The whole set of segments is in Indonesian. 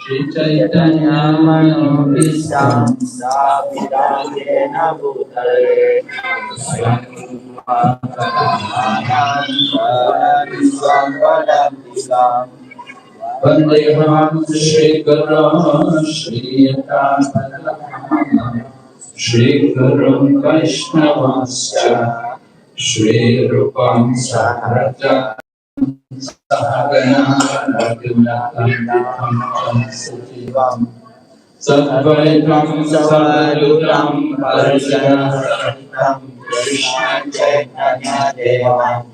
Shri Chaitanya Manobhistam Sthapitam Yena Bhutale Swayam Swampadantikam Vandeham Shri Guru Shri Yatapadahamam Shri Guru Vaishnavascha Shri Rupam Sahaja Sahagana Raghunatam Sajivam Sadvaitam Savadutam Parajanasahitam Krishna Chaitanya Devam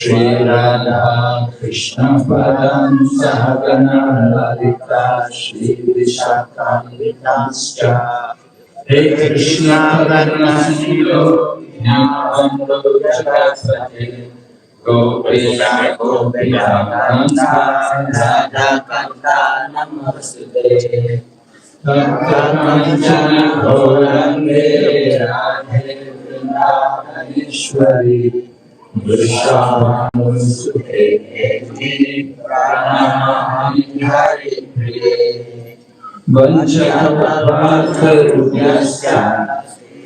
Shri Radha Krishna Padam Sahagana Lalita Shri Vishakamitascha He Krishna Varnasilo Jnanavando Jagapati Gopiya Gopiya Kanta Radha Kanta Namaste Kanta Kanchana Gauranga Radhe Vrindavaneshwari Vrishabhanusute Devi Pranamahami Hari Priye Vanchakalpatarubhyasya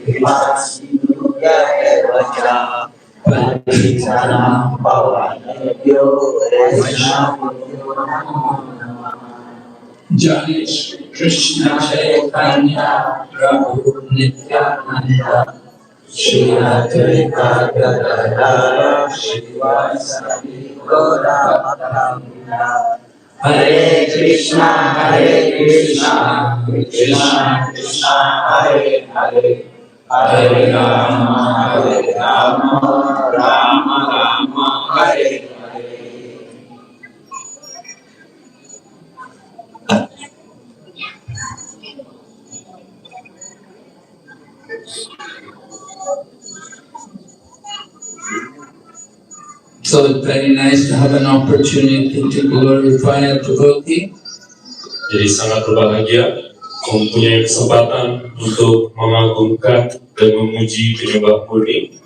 Kripasinubhya evacha Pariksana Pavanebhyo Vaishnavabhyo Namo Namah Jai Shri Krishna Chaitanya Prabhu Nityananda Shri Advaita Gadadara Shivasari Gaura Bhakta Hare Krishna Krishna Krishna Hare Hare Hare Rama Rama Rama Hare Hare. So it's very nice to have an opportunity to glorify a devotee. Jadi sangat berbahagia mempunyai kesempatan untuk mengagungkan dan memuji penyembah murni.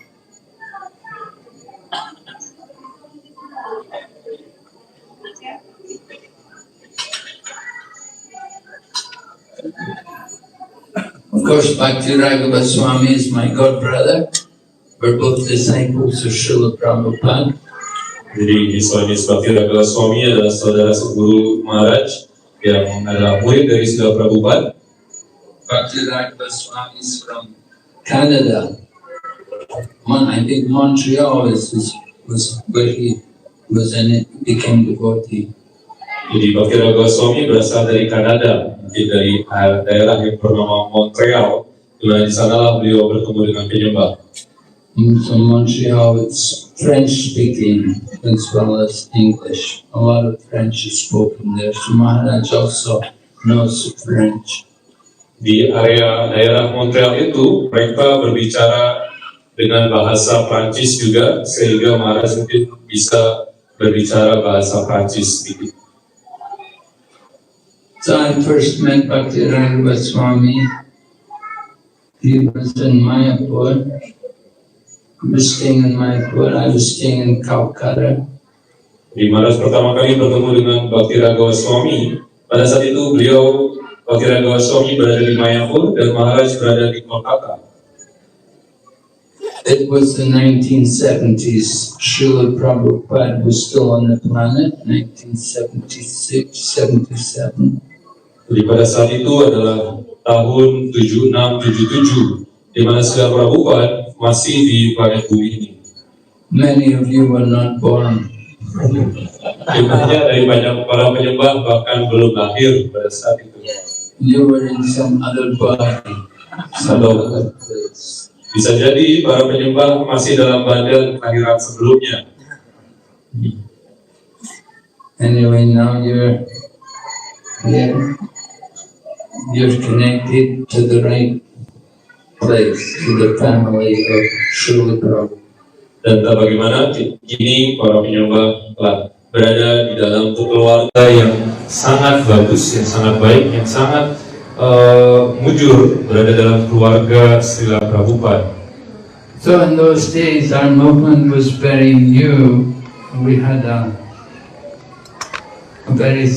Of course, Bhakti Raghava Swami is my god brother. We're both disciples of Srila Prabhupada. Jadi Swami Bhakti Raghava Swami adalah saudara Guru Maharaj yang adalah murid dari Srila Prabhupada. Bhakti Raghava Swami is from Canada. I think Montreal was where he was in it, became devotee. Jadi Bhakti Raghava Swami berasal dari Kanada, mungkin dari daerah yang bernama Montreal. Di sanalah beliau bertemu dengan penyembah. So Montreal, it's French speaking as well as English. A lot of French is spoken there. So Maharaj also knows French. Di area daerah Montreal itu mereka berbicara dengan bahasa Prancis juga, sehingga Maharaj mungkin bisa berbicara bahasa Prancis sedikit. So I first met Bhakti Raghava Swami. He was in Mayapur. I was staying in Mayapur. I was staying in Calcutta. Di Maharaj pertama kali bertemu dengan Bhakti Raghava Swami. Pada saat itu Bhakti Raghava Swami berada di Mayapur dan Maharaj berada di Kolkata. It was the 1970s. Srila Prabhupada was still on the planet, 1976, 77. Jadi pada saat itu adalah tahun 76-77, di mana Srila Prabhupada masih di planet bumi ini. Many of you were not born. Jumlahnya dari banyak para penyembah bahkan belum lahir pada saat itu. You were in some other body, some other place. Bisa jadi para penyembah masih dalam badan kelahiran sebelumnya. Anyway, now you're connected to the right place, to the family of Srila Prabhupada. Dan entah bagaimana, kini para penyembah telah berada di dalam keluarga yang sangat bagus, yang sangat baik, yang sangat mujur, berada dalam keluarga Srila Prabhupada. So in those days our movement was very new. We had a very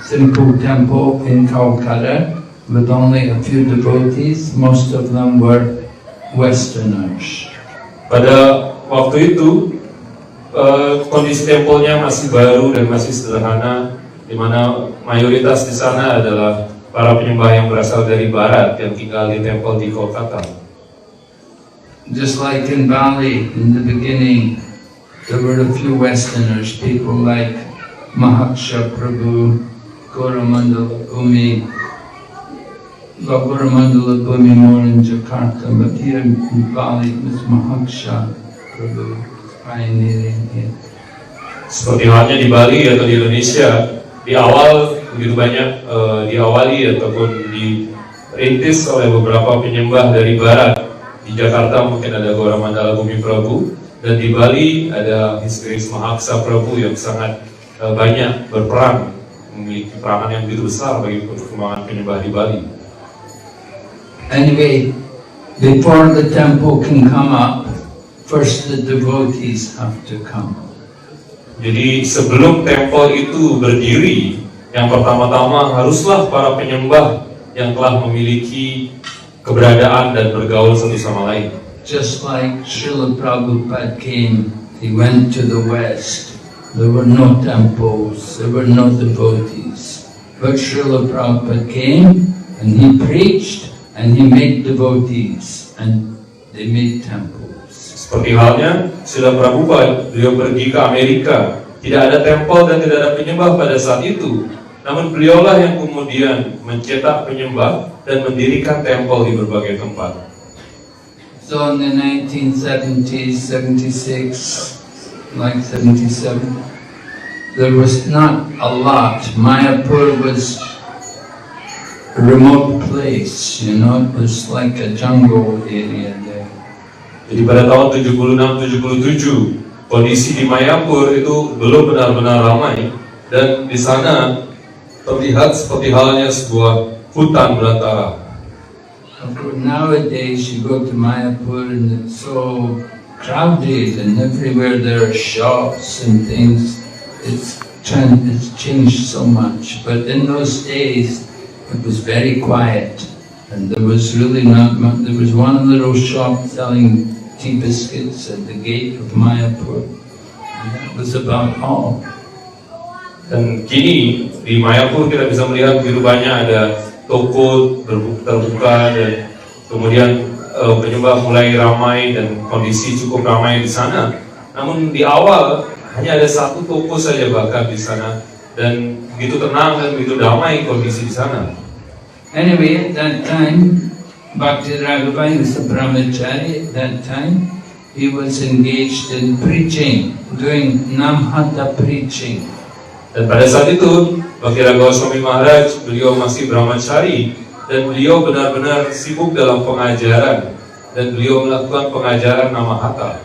simple temple in Calcutta with only a few devotees. Most of them were Westerners. Pada waktu itu kondisi tempelnya masih baru dan masih sederhana, di mana mayoritas di sana adalah para penyembah yang berasal dari barat yang tinggal di tempel di Kolkata. Just like in Bali, in the beginning, there were a few Westerners, people like Mahaksha Prabhu, Goramandala Bhumi, Goramandala Bhumi more in Jakarta, but here in Bali it was Mahaksha Prabhu pioneering here. Seperti halnya di Bali atau di Indonesia, di awal begitu banyak diawali ataupun dirintis oleh beberapa penyembah dari barat. Di Jakarta mungkin ada Goramandala Bhumi Prabhu, dan di Bali ada His Grace Mahaksa Prabhu yang sangat banyak berperan, memiliki peranan yang begitu besar bagi perkembangan penyembah di Bali. Anyway, before the temple can come up, first the devotees have to come. Jadi sebelum tempel itu berdiri, yang pertama-tama haruslah para penyembah yang telah memiliki keberadaan dan bergaul satu sama lain. Just like Srila Prabhupada came, he went to the West. There were no temples, there were no devotees. But Srila Prabhupada came and he preached and he made devotees and they made temples. Seperti halnya Srila Prabhupada, beliau pergi ke Amerika. Tidak ada tempel dan tidak ada penyembah pada saat itu. Namun beliaulah yang kemudian mencetak penyembah dan mendirikan tempel di berbagai tempat. So in the 1970s, 76, like 77, there was not a lot. Mayapur was a remote place, you know, it was like a jungle area there. Jadi pada tahun 76-77, kondisi di Mayapur itu belum benar-benar ramai, dan di sana terlihat seperti halnya sebuah hutan belantara. Nowadays you go to Mayapur and it's so crowded and everywhere there are shops and things. It's changed so much. But in those days it was very quiet and there was really not much. There was one little shop selling tea biscuits at the gate of Mayapur, and that was about all. Dan kini di Mayapur kita bisa melihat begitu banyak ada toko terbuka, dan kemudian penyembah mulai ramai dan kondisi cukup ramai di sana. Namun di awal hanya ada satu toko saja bahkan di sana, dan begitu tenang dan begitu damai kondisi di sana. Anyway, at that time, Bhakti Raghavan was a brahmachari. At that time, he was engaged in preaching, doing Namhata preaching. Dan pada saat itu, Bhakti Raghavan Swami Maharaj, beliau masih brahmachari dan beliau benar-benar sibuk dalam pengajaran, dan beliau melakukan pengajaran Namahata.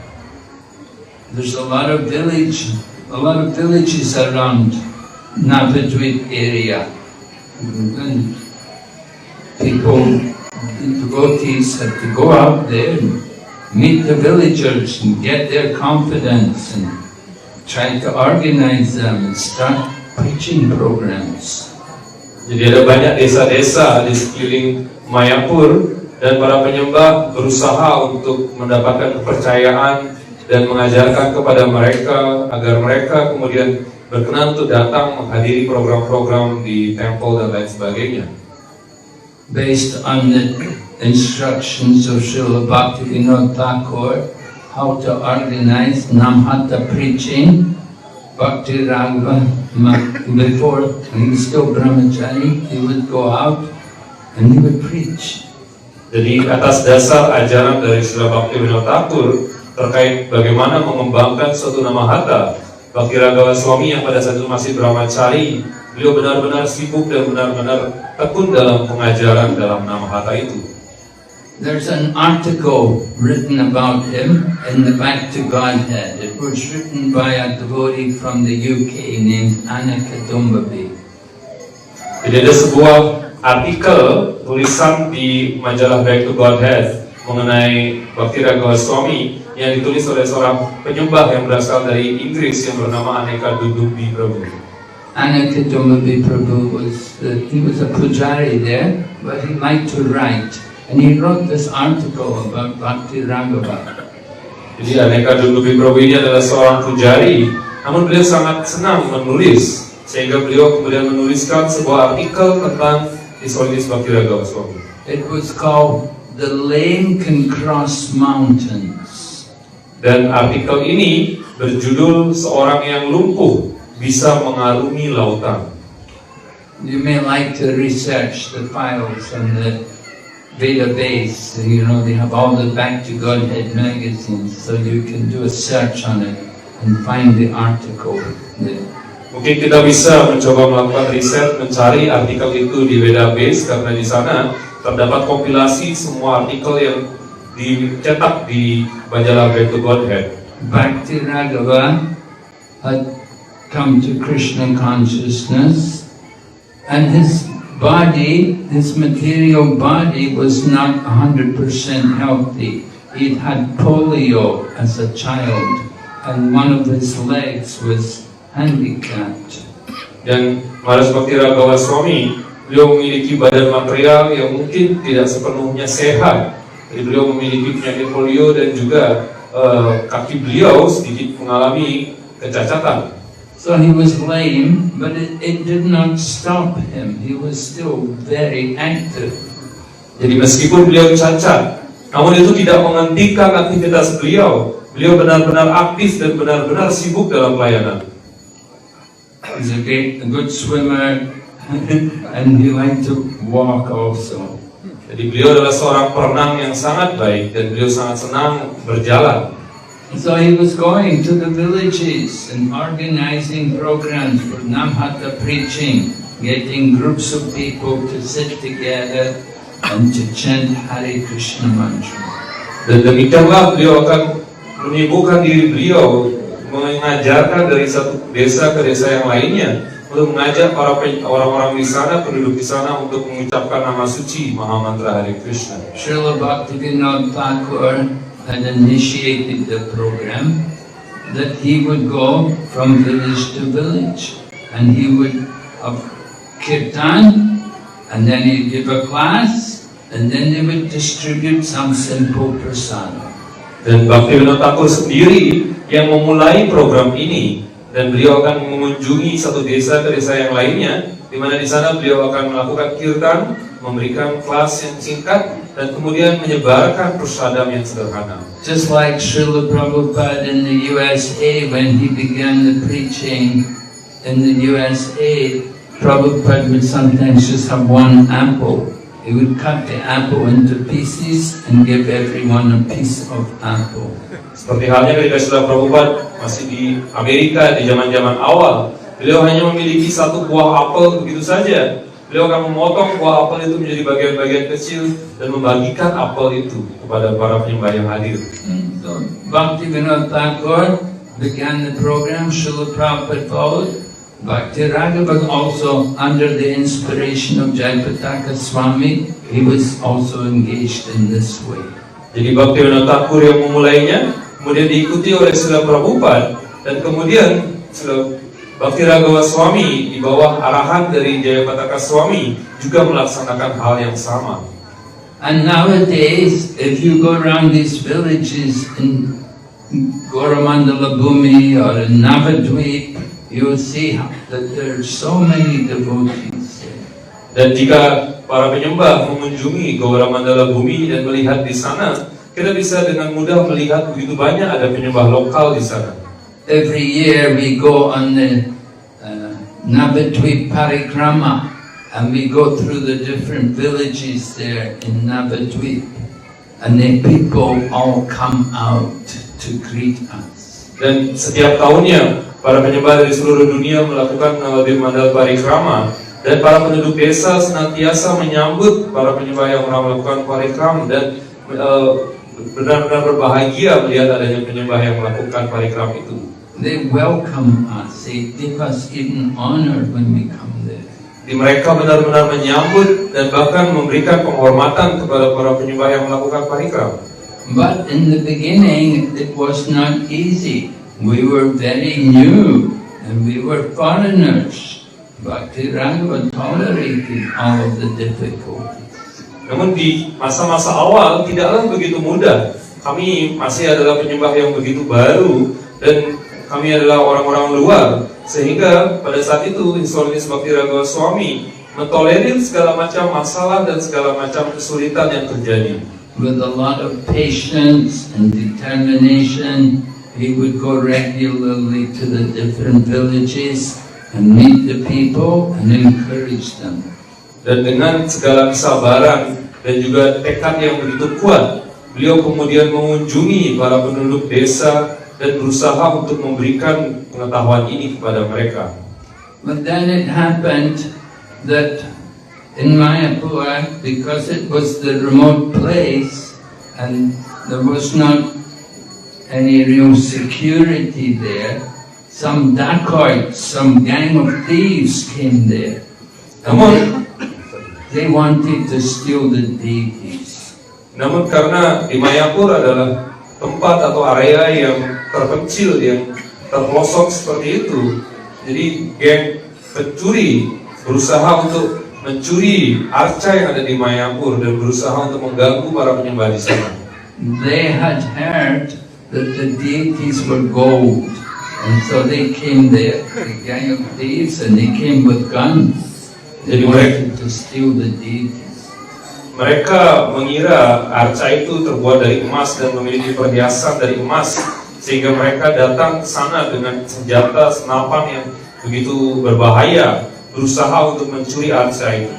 There's a lot of villages around Navadvip area. And people, devotees have to go out there and meet the villagers and get their confidence and try to organize them and start preaching programs. Jadi ada banyak desa-desa di sekeliling Mayapur, dan para penyembah berusaha untuk mendapatkan kepercayaan dan mengajarkan kepada mereka agar mereka kemudian berkenan untuk datang menghadiri program-program di temple dan lain sebagainya. Based on the instructions of Srila Bhaktivinoda Thakur, how to organize Namhata preaching, Bhakti Raghavan, before he was still brahmachari, he would go out and he would preach. Jadi atas dasar ajaran dari Srila Bhaktivinoda Thakur terkait bagaimana mengembangkan suatu Namahata, Bhakti Raghavan Swami yang pada saat itu masih brahmachari, beliau benar-benar sibuk dan benar-benar tekun dalam pengajaran dalam Namahata itu. There's an article written about him in the Back to Godhead. It was written by a devotee from the UK named Annika Dumbaby. Jadi ada sebuah artikel tulisan di majalah Back to Godhead mengenai Bhakti Raghavan Swami yang ditulis oleh seorang penyembah yang berasal dari Inggris yang bernama Annika Dumbaby Prabhu. Anakadamavi Prabhu he was a pujari there, but he liked to write. And he wrote this article about Bhakti Raghava. Jadi Anekadamavi Prabhu ini adalah seorang pujari, namun beliau sangat senang menulis, sehingga beliau kemudian menuliskan sebuah artikel tentang His Bhakti Raghava Swami. It was called The Lame Can Cross Mountains. Dan artikel ini berjudul Seorang yang lumpuh bisa mengarungi lautan. You may like to research the files on the database. You know, they have all the Back to Godhead magazines, so you can do a search on it and find the article there. Mungkin kita bisa mencoba melakukan riset, mencari artikel itu di database, karena di sana terdapat kompilasi semua artikel yang dicetak di majalah Back to Godhead. Bhakti Raghava had come to Krishna consciousness, and his body, his material body, was not 100% healthy. He had polio as a child, and one of his legs was handicapped. Dan Maharaj Bhakti Raghava Swami, beliau memiliki badan material yang mungkin tidak sepenuhnya sehat. Jadi beliau memiliki penyakit polio dan juga kaki beliau sedikit mengalami kecacatan. So he was lame, but it did not stop him. He was still very active. Jadi meskipun beliau cacat, namun itu tidak menghentikan aktivitas beliau. Beliau benar-benar aktif dan benar-benar sibuk dalam pelayanan. He's a good swimmer, and he liked to walk also. Jadi beliau adalah seorang perenang yang sangat baik dan beliau sangat senang berjalan. So he was going to the villages and organizing programs for Namhata preaching, getting groups of people to sit together and to chant Hare Krishna mantra. Dan demikianlah beliau akan menyibukkan diri beliau mengajarkan dari satu desa ke desa yang lainnya untuk mengajak orang-orang di sana, penduduk di sana untuk mengucapkan nama suci Maha Mantra Hare Krishna. Srila Bhaktivinoda Thakur had initiated the program that he would go from village to village, and he would have kirtan, and then he'd give a class, and then they would distribute some simple prasada. Dan Bhaktivinoda Thakur sendiri yang memulai program ini, dan beliau akan mengunjungi satu desa ke desa yang lainnya, di mana di sana beliau akan melakukan kirtan, memberikan kelas yang singkat, dan kemudian menyebarkan prasadam yang sederhana. Just like Srila Prabhupada in the USA, when he began the preaching in the USA, Prabhupada would sometimes just have one apple. He would cut the apple into pieces and give everyone a piece of apple. Seperti halnya ketika Srila Prabhupada masih di Amerika di zaman-zaman awal, beliau hanya memiliki satu buah apel begitu saja. Beliau akan memotong buah apel itu menjadi bagian-bagian kecil dan membagikan apel itu kepada para penyembah yang hadir. So Bhaktivinoda Thakur began the program, Srila Prabhupada followed. Bhakti Raghava also, under the inspiration of Jayapataka Swami, he was also engaged in this way. Jadi Bhaktivinoda Thakur yang memulainya, kemudian diikuti oleh Srila Prabhupada, dan kemudian Srila Bhakti Raghava Swami di bawah arahan dari Jayapataka Swami juga melaksanakan hal yang sama. And nowadays, if you go around these villages in Goramandala Bhumi or in Navadvip, you will see that there are so many devotees there. Dan jika para penyembah mengunjungi Gauramandala Bhumi dan melihat di sana, kita bisa dengan mudah melihat begitu banyak ada penyembah lokal di sana. Every year we go on the Navadvip Parikrama, and we go through the different villages there in Navadvip, and the people all come out to greet us. Dan setiap tahunnya para penyembah dari seluruh dunia melakukan Navadvip Mandal Parikrama, dan para penduduk desa senantiasa menyambut para penyembah yang melakukan parikrama, dan benar-benar berbahagia melihat adanya penyembah yang melakukan parikrama itu. They welcome us, they give us even honor when we come there. Di mereka benar-benar menyambut dan bahkan memberikan penghormatan kepada para penyembah yang melakukan parikrama. But in the beginning, it was not easy. We were very new and we were foreigners. Bhakti Raghava tolerated all of the difficulties. Namun di masa-masa awal tidaklah begitu mudah. Kami masih adalah penyembah yang begitu baru dan kami adalah orang-orang luar, sehingga pada saat itu Insulinis Bhakti Raghava Swami mentolerir segala macam masalah dan segala macam kesulitan yang terjadi. With a lot of patience and determination, he would go regularly to the different villages and meet the people and encourage them. Dan dengan segala kesabaran dan juga tekad yang begitu kuat, beliau kemudian mengunjungi para penduduk desa dan berusaha untuk memberikan pengetahuan ini kepada mereka. But then it happened that in Mayapur, because it was the remote place and there was not any real security there, some dacoits, some gang of thieves came there. And they wanted to steal the deities. Namun karena di Mayapur adalah tempat atau area yang terpencil, yang terpelosok seperti itu, jadi geng pencuri berusaha untuk mencuri arca yang ada di Mayapur dan berusaha untuk mengganggu para penyembah di sana. They had heard that the deities were gold, and so they came there, the gang of thieves, and they came with guns. They wanted to steal the deities. Mereka mengira arca itu terbuat dari emas dan memiliki perhiasan dari emas, sehingga mereka datang ke sana dengan senjata senapan yang begitu berbahaya, berusaha untuk mencuri arca itu.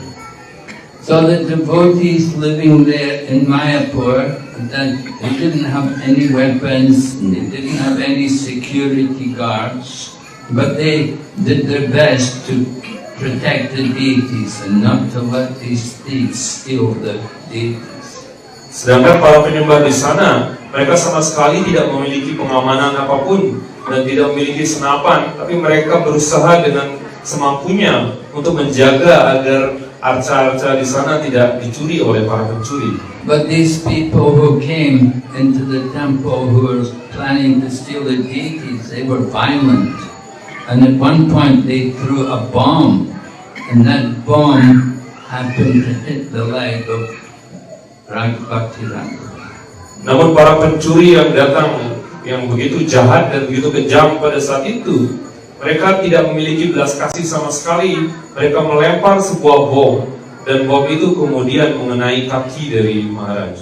So the devotees living there in Mayapur, that they didn't have any weapons, and they didn't have any security guards, but they did their best to protect the deities and not to let these thieves steal the deities. Sedangkan para penyembah di sana, mereka sama sekali tidak memiliki pengamanan apapun dan tidak memiliki senapan, tapi mereka berusaha dengan semampunya untuk menjaga agar arca-arca di sana tidak dicuri oleh para pencuri. But these people who came into the temple who were planning to steal the deities, they were violent. And at one point they threw a bomb, and that bomb happened to hit the leg of Bhakti Raghava. Namun para pencuri yang datang yang begitu jahat dan begitu kejam pada saat itu, mereka tidak memiliki belas kasih sama sekali. Mereka melempar sebuah bom, dan bom itu kemudian mengenai kaki dari Maharaj.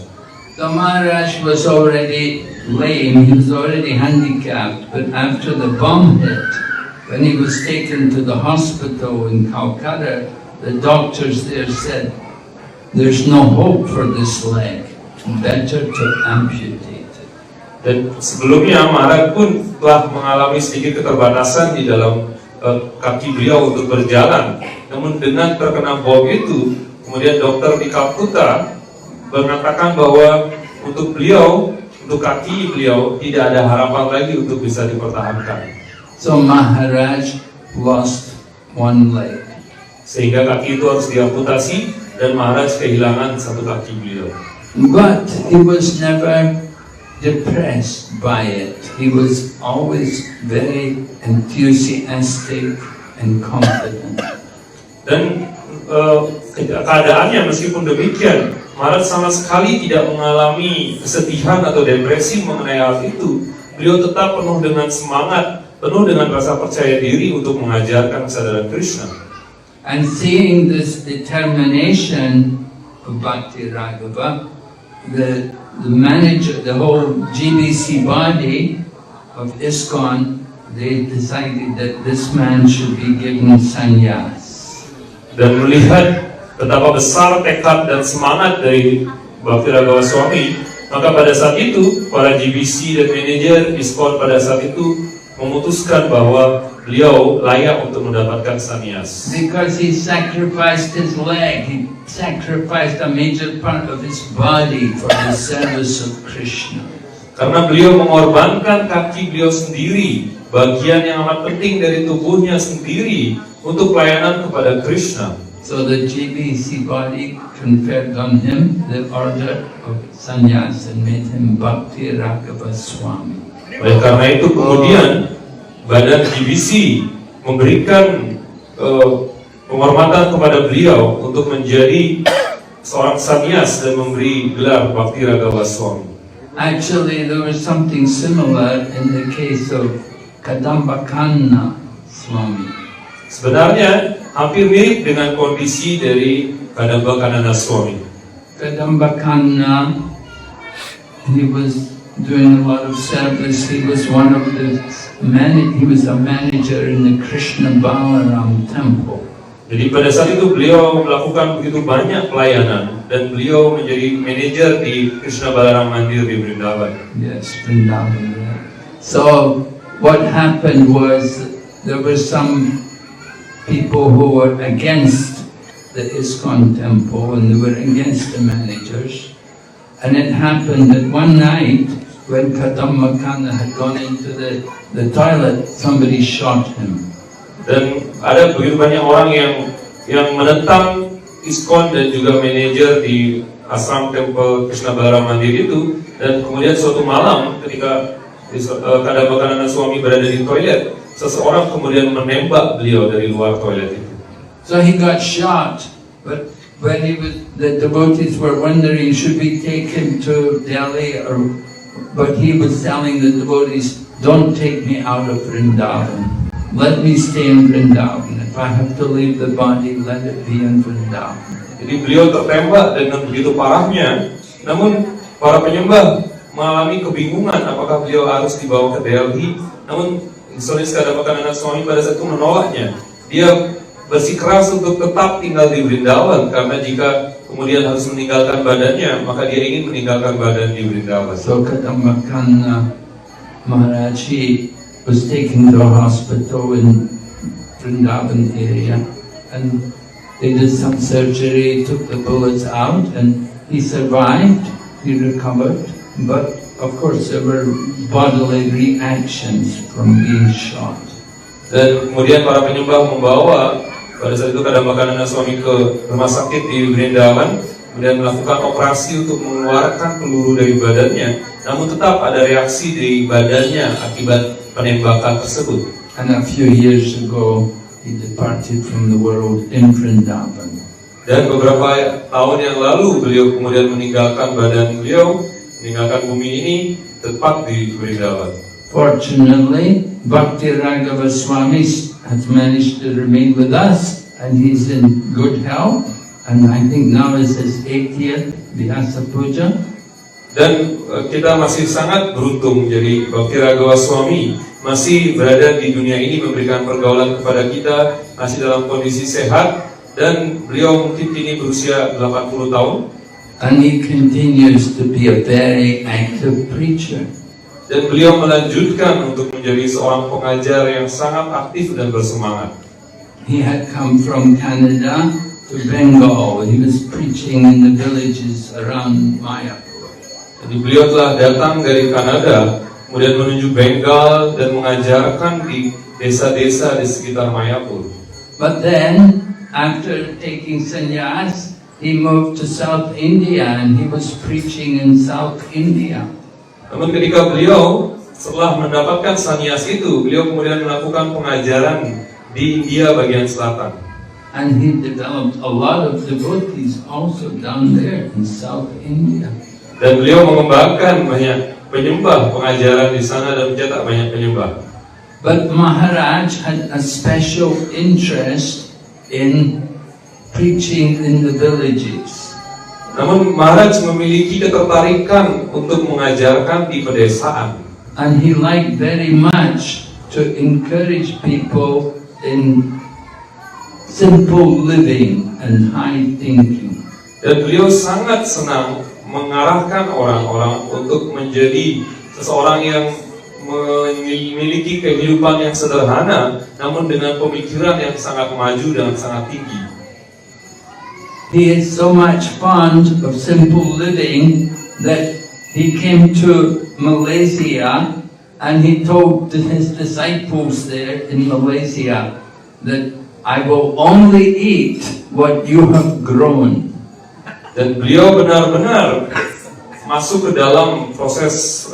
So Maharaj was already lame, he was already handicapped, but after the bomb hit, when he was taken to the hospital in Calcutta, the doctors there said, there's no hope for this leg, better to amputate it. Dan sebelumnya Maharaj pun telah mengalami sedikit keterbatasan di dalam kaki beliau untuk berjalan. Namun dengan terkena bom itu, kemudian dokter di Calcutta mengatakan bahwa untuk beliau, untuk kaki beliau tidak ada harapan lagi untuk bisa dipertahankan. So Maharaj lost one leg. Sehingga kaki itu harus diamputasi dan Maharaj kehilangan satu kaki beliau. But he was never depressed by it. He was always very enthusiastic and confident. Dan keadaannya meskipun demikian, Maharaj sama sekali tidak mengalami kesedihan atau depresi mengenai hal itu. Beliau tetap penuh dengan semangat, penuh dengan rasa percaya diri untuk mengajarkan kesadaran Krishna. And seeing this determination of Bhakti Raghava, the manager, the whole GBC body of ISKCON, they decided that this man should be given sannyas. Dan melihat betapa besar tekad dan semangat dari Bhakti Raghava Swami, maka pada saat itu para GBC dan manajer ISKCON pada saat itu memutuskan bahwa beliau layak untuk mendapatkan sannyas. Because he sacrificed his leg, he sacrificed a major part of his body for the service of Krishna. Karena beliau mengorbankan kaki beliau sendiri, bagian yang amat penting dari tubuhnya sendiri untuk pelayanan kepada Krishna. So the GBC body conferred on him the order of sannyas and made him Bhakti Raghava Swami. Oleh karena itu kemudian badan GBC memberikan penghormatan kepada beliau untuk menjadi seorang sannyas dan memberi gelar Bhakti Raghawa Swami. Actually, there was something similar in the case of Kadambakanna Swami. Sebenarnya hampir mirip dengan kondisi dari Kadambakanana Swami. Kadambakanna, he was doing a lot of service. He was he was a manager in the Krishna Balaram temple. Jadi pada saat itu beliau melakukan begitu banyak pelayanan dan beliau menjadi manajer di Krishna Balaram Mandir di Vrindavan. Yes, Vrindavan. Yeah. So what happened was there were some people who were against the ISKCON temple and they were against the managers. And it happened that one night when Kadambakanna had gone into the toilet, somebody shot him. Dan ada begitu banyak orang yang menentang ISKCON dan juga manajer di Ashram Temple Krishna Balaram Mandir itu, dan kemudian suatu malam ketika Kadambakanana Swami berada di toilet, seseorang kemudian menembak beliau dari luar toilet itu. So he got shot, but when the devotees were wondering, should we take him to Delhi, but he was telling the devotees, don't take me out of Vrindavan. Let me stay in Vrindavan. If I have to leave the body, let it be in Vrindavan. Jadi beliau tertembak dengan begitu parahnya, namun para penyembah mengalami kebingungan apakah beliau harus dibawa ke Delhi. Namun Insulis Kadambakanana Swami pada saat itu menolaknya. Dia bersikeras untuk tetap tinggal di Vrindavan karena jika kemudian harus meninggalkan badannya, maka dia ingin meninggalkan badan di Vrindavan. So Kadambakanna Maharaj was taken to a hospital in Vrindavan area, and they did some surgery, took the bullets out, and he survived, he recovered, but of course there were bodily reactions from being shot. Dan kemudian para penyembah membawa pada saat itu Kadambakanana Swami ke rumah sakit di Vrindavan, kemudian melakukan operasi untuk mengeluarkan peluru dari badannya, namun tetap ada reaksi di badannya akibat penembakan tersebut. And a few years ago, he departed from the world in Vrindavan. Dan beberapa tahun yang lalu beliau kemudian meninggalkan badan beliau, meninggalkan bumi ini tepat di Vrindavan. Fortunately, Bhakti Raghava Swami has managed to remain with us, and he's in good health. And I think now is his 80th Vyasa Puja. Dan kita masih sangat beruntung, jadi Bhakti Raghawa Swami masih berada di dunia ini memberikan pergaulan kepada kita, masih dalam kondisi sehat, dan beliau mungkin kini berusia 80 tahun. And he continues to be a very active preacher. Dan beliau melanjutkan untuk menjadi seorang pengajar yang sangat aktif dan bersemangat. He had come from Canada to Bengal. He was preaching in the villages around Mayapur. Jadi beliau telah datang dari Kanada, kemudian menuju Bengal dan mengajarkan di desa-desa di sekitar Mayapur. But then, after taking sannyas, he moved to South India and he was preaching in South India. Namun ketika beliau setelah mendapatkan sannyas itu, beliau kemudian melakukan pengajaran di India bagian selatan. And he developed a lot of devotees also down there in South India. Dan beliau mengembangkan banyak penyembah pengajaran di sana dan mencetak banyak penyembah. But Maharaj had a special interest in preaching in the villages. Namun Maharaj memiliki ketertarikan untuk mengajarkan di pedesaan. And he liked very much to encourage people in simple living and high thinking. Dan beliau sangat senang mengarahkan orang-orang untuk menjadi seseorang yang memiliki kehidupan yang sederhana, namun dengan pemikiran yang sangat maju dan sangat tinggi. He is so much fond of simple living that he came to Malaysia and he told his disciples there in Malaysia that I will only eat what you have grown. Dan beliau benar-benar masuk ke dalam proses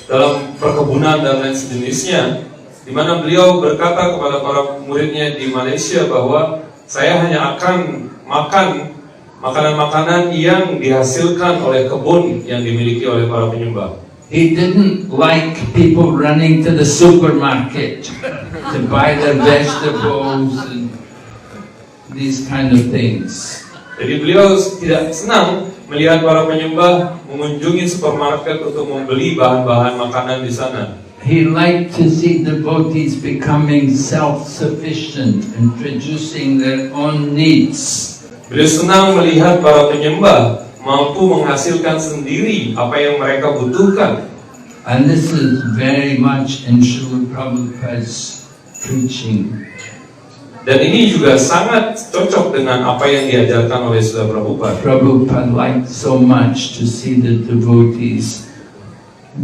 dalam perkebunan dan lain sejenisnya. di mana beliau berkata kepada para muridnya di Malaysia bahwa saya hanya akan makan makanan-makanan yang dihasilkan oleh kebun yang dimiliki oleh para penyembah. He didn't like people running to the supermarket to buy their vegetables and these kind of things. Jadi beliau tidak senang melihat para penyembah mengunjungi supermarket untuk membeli bahan-bahan makanan di sana. He liked to see devotees becoming self-sufficient and producing their own needs. Beliau senang melihat para penyembah mampu menghasilkan sendiri apa yang mereka butuhkan. And this is very much in Srila Prabhupada's preaching. Dan ini juga sangat cocok dengan apa yang diajarkan oleh Srila Prabhupada. Prabhupada liked so much to see the devotees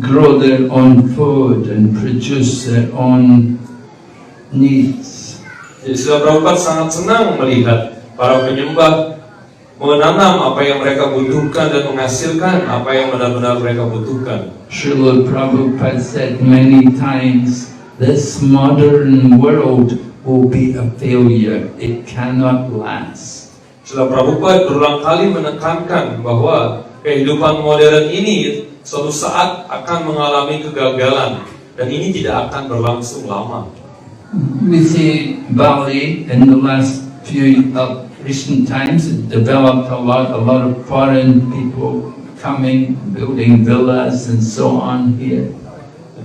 grow their own food and produce their own needs. Jadi Srila Prabhupada sangat senang melihat para penyembah menanam apa yang mereka butuhkan dan menghasilkan apa yang benar-benar mereka butuhkan. Srila Prabhupada said many times, this modern world will be a failure. It cannot last. Srila Prabhupada berulang kali menekankan bahwa kehidupan modern ini suatu saat akan mengalami kegagalan dan ini tidak akan berlangsung lama. We see Bali in the last few recent times, it developed a lot of foreign people coming, building villas and so on here.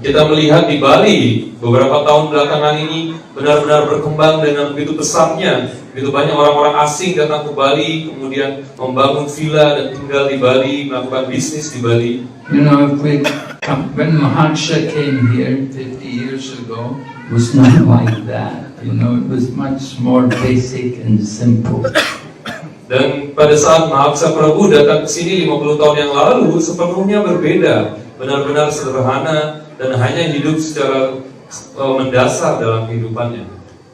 Kita melihat di Bali beberapa tahun belakangan ini benar-benar berkembang dengan begitu pesatnya. Begitu banyak orang-orang asing datang ke Bali, kemudian membangun villa dan tinggal di Bali, melakukan bisnis di Bali. You know, when Maharsha came here 50 years ago, it was not like that. You know, it was much more basic and simple. Dan pada saat Mahaksha Prabhu datang ke sini 50 tahun yang lalu, sepenuhnya berbeda, benar-benar sederhana dan hanya hidup secara mendasar dalam kehidupannya.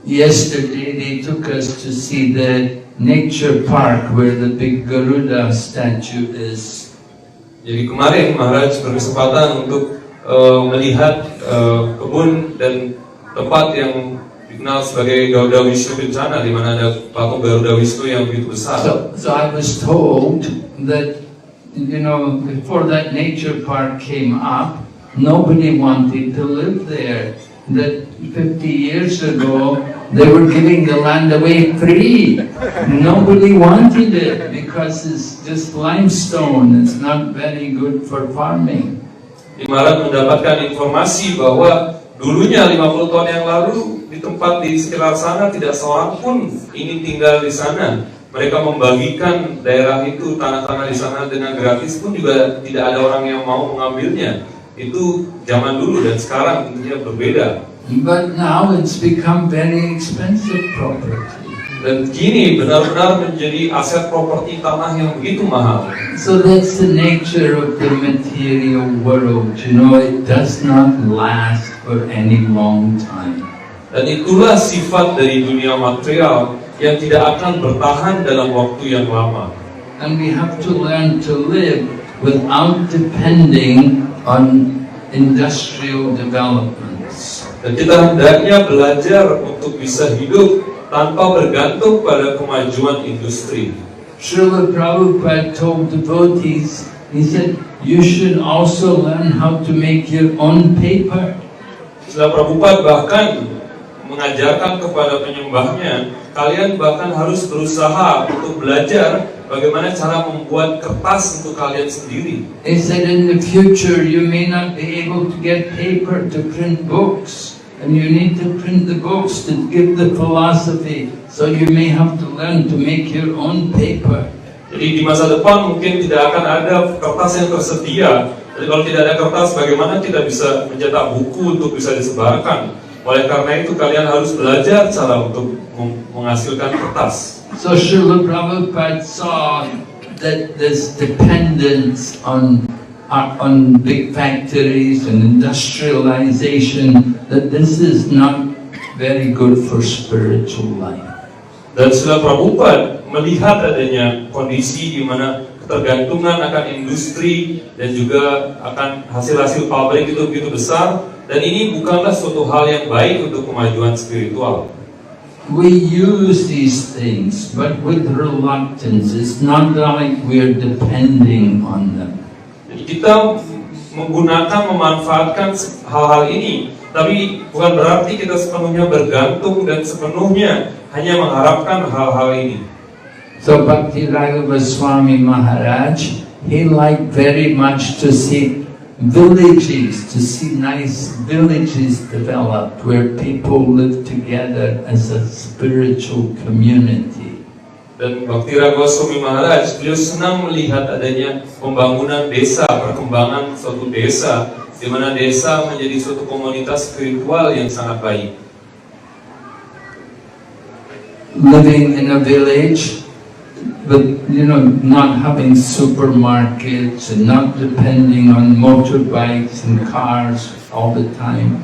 Yesterday they took us to see the nature park where the big Garuda statue is. Jadi kemarin Maharaj berkesempatan untuk melihat kebun dan tempat yang dikenal sebagai Garuda Wisnu Kencana, di mana ada patung Garuda Wisnu yang begitu besar. So I was told that, you know, before that nature park came up, nobody wanted to live there. That 50 years ago, they were giving the land away free. Nobody wanted it because it's just limestone. It's not very good for farming. Maharaj mendapatkan informasi bahwa dulunya 50 tahun yang lalu di tempat di sekitar sana tidak seorang pun ingin tinggal di sana. Mereka membagikan daerah itu, tanah-tanah di sana dengan gratis pun juga tidak ada orang yang mau mengambilnya. Itu zaman dulu dan sekarang tentunya berbeda. But now it's become very expensive property. Dan kini benar-benar menjadi aset properti tanah yang begitu mahal. So that's the nature of the material world. You know, it does not last for any long time. Dan itulah sifat dari dunia material yang tidak akan bertahan dalam waktu yang lama. And we have to learn to live without depending on industrial developments. Dan kita hendaknya belajar untuk bisa hidup tanpa bergantung pada kemajuan industri. Srila Prabhupada told devotees, he said, you should also learn how to make your own paper. Srila Prabhupada bahkan mengajarkan kepada penyembahnya, kalian bahkan harus berusaha untuk belajar bagaimana cara membuat kertas untuk kalian sendiri. He said in the future you may not be able to get paper to print books, and you need to print the books to give the philosophy, so you may have to learn to make your own paper. Jadi di masa depan mungkin tidak akan ada kertas yang tersedia. Jadi kalau tidak ada kertas, bagaimana kita bisa mencetak buku untuk bisa disebarkan? Oleh karena itu kalian harus belajar cara untuk menghasilkan kertas. So Srila Prabhupada saw that this dependence on big factories and industrialization, that this is not very good for spiritual life. Dan Srila Prabhupada melihat adanya kondisi di mana ketergantungan akan industri dan juga akan hasil-hasil pabrik itu begitu besar, dan ini bukanlah suatu hal yang baik untuk kemajuan spiritual. We use these things, but with reluctance. It's not like we're depending on them. Jadi kita memanfaatkan hal-hal ini, tapi bukan berarti kita sepenuhnya bergantung dan sepenuhnya hanya mengharapkan hal-hal ini. So Bhakti Raghava Swami Maharaj, he liked very much to see villages, to see nice villages developed where people live together as a spiritual community. Dan Bhakti Raghava Swami Maharaj, beliau senang melihat adanya pembangunan desa, perkembangan suatu desa, di mana desa menjadi suatu komunitas spiritual yang sangat baik. Living in a village, but not having supermarkets and not depending on motorbikes and cars all the time,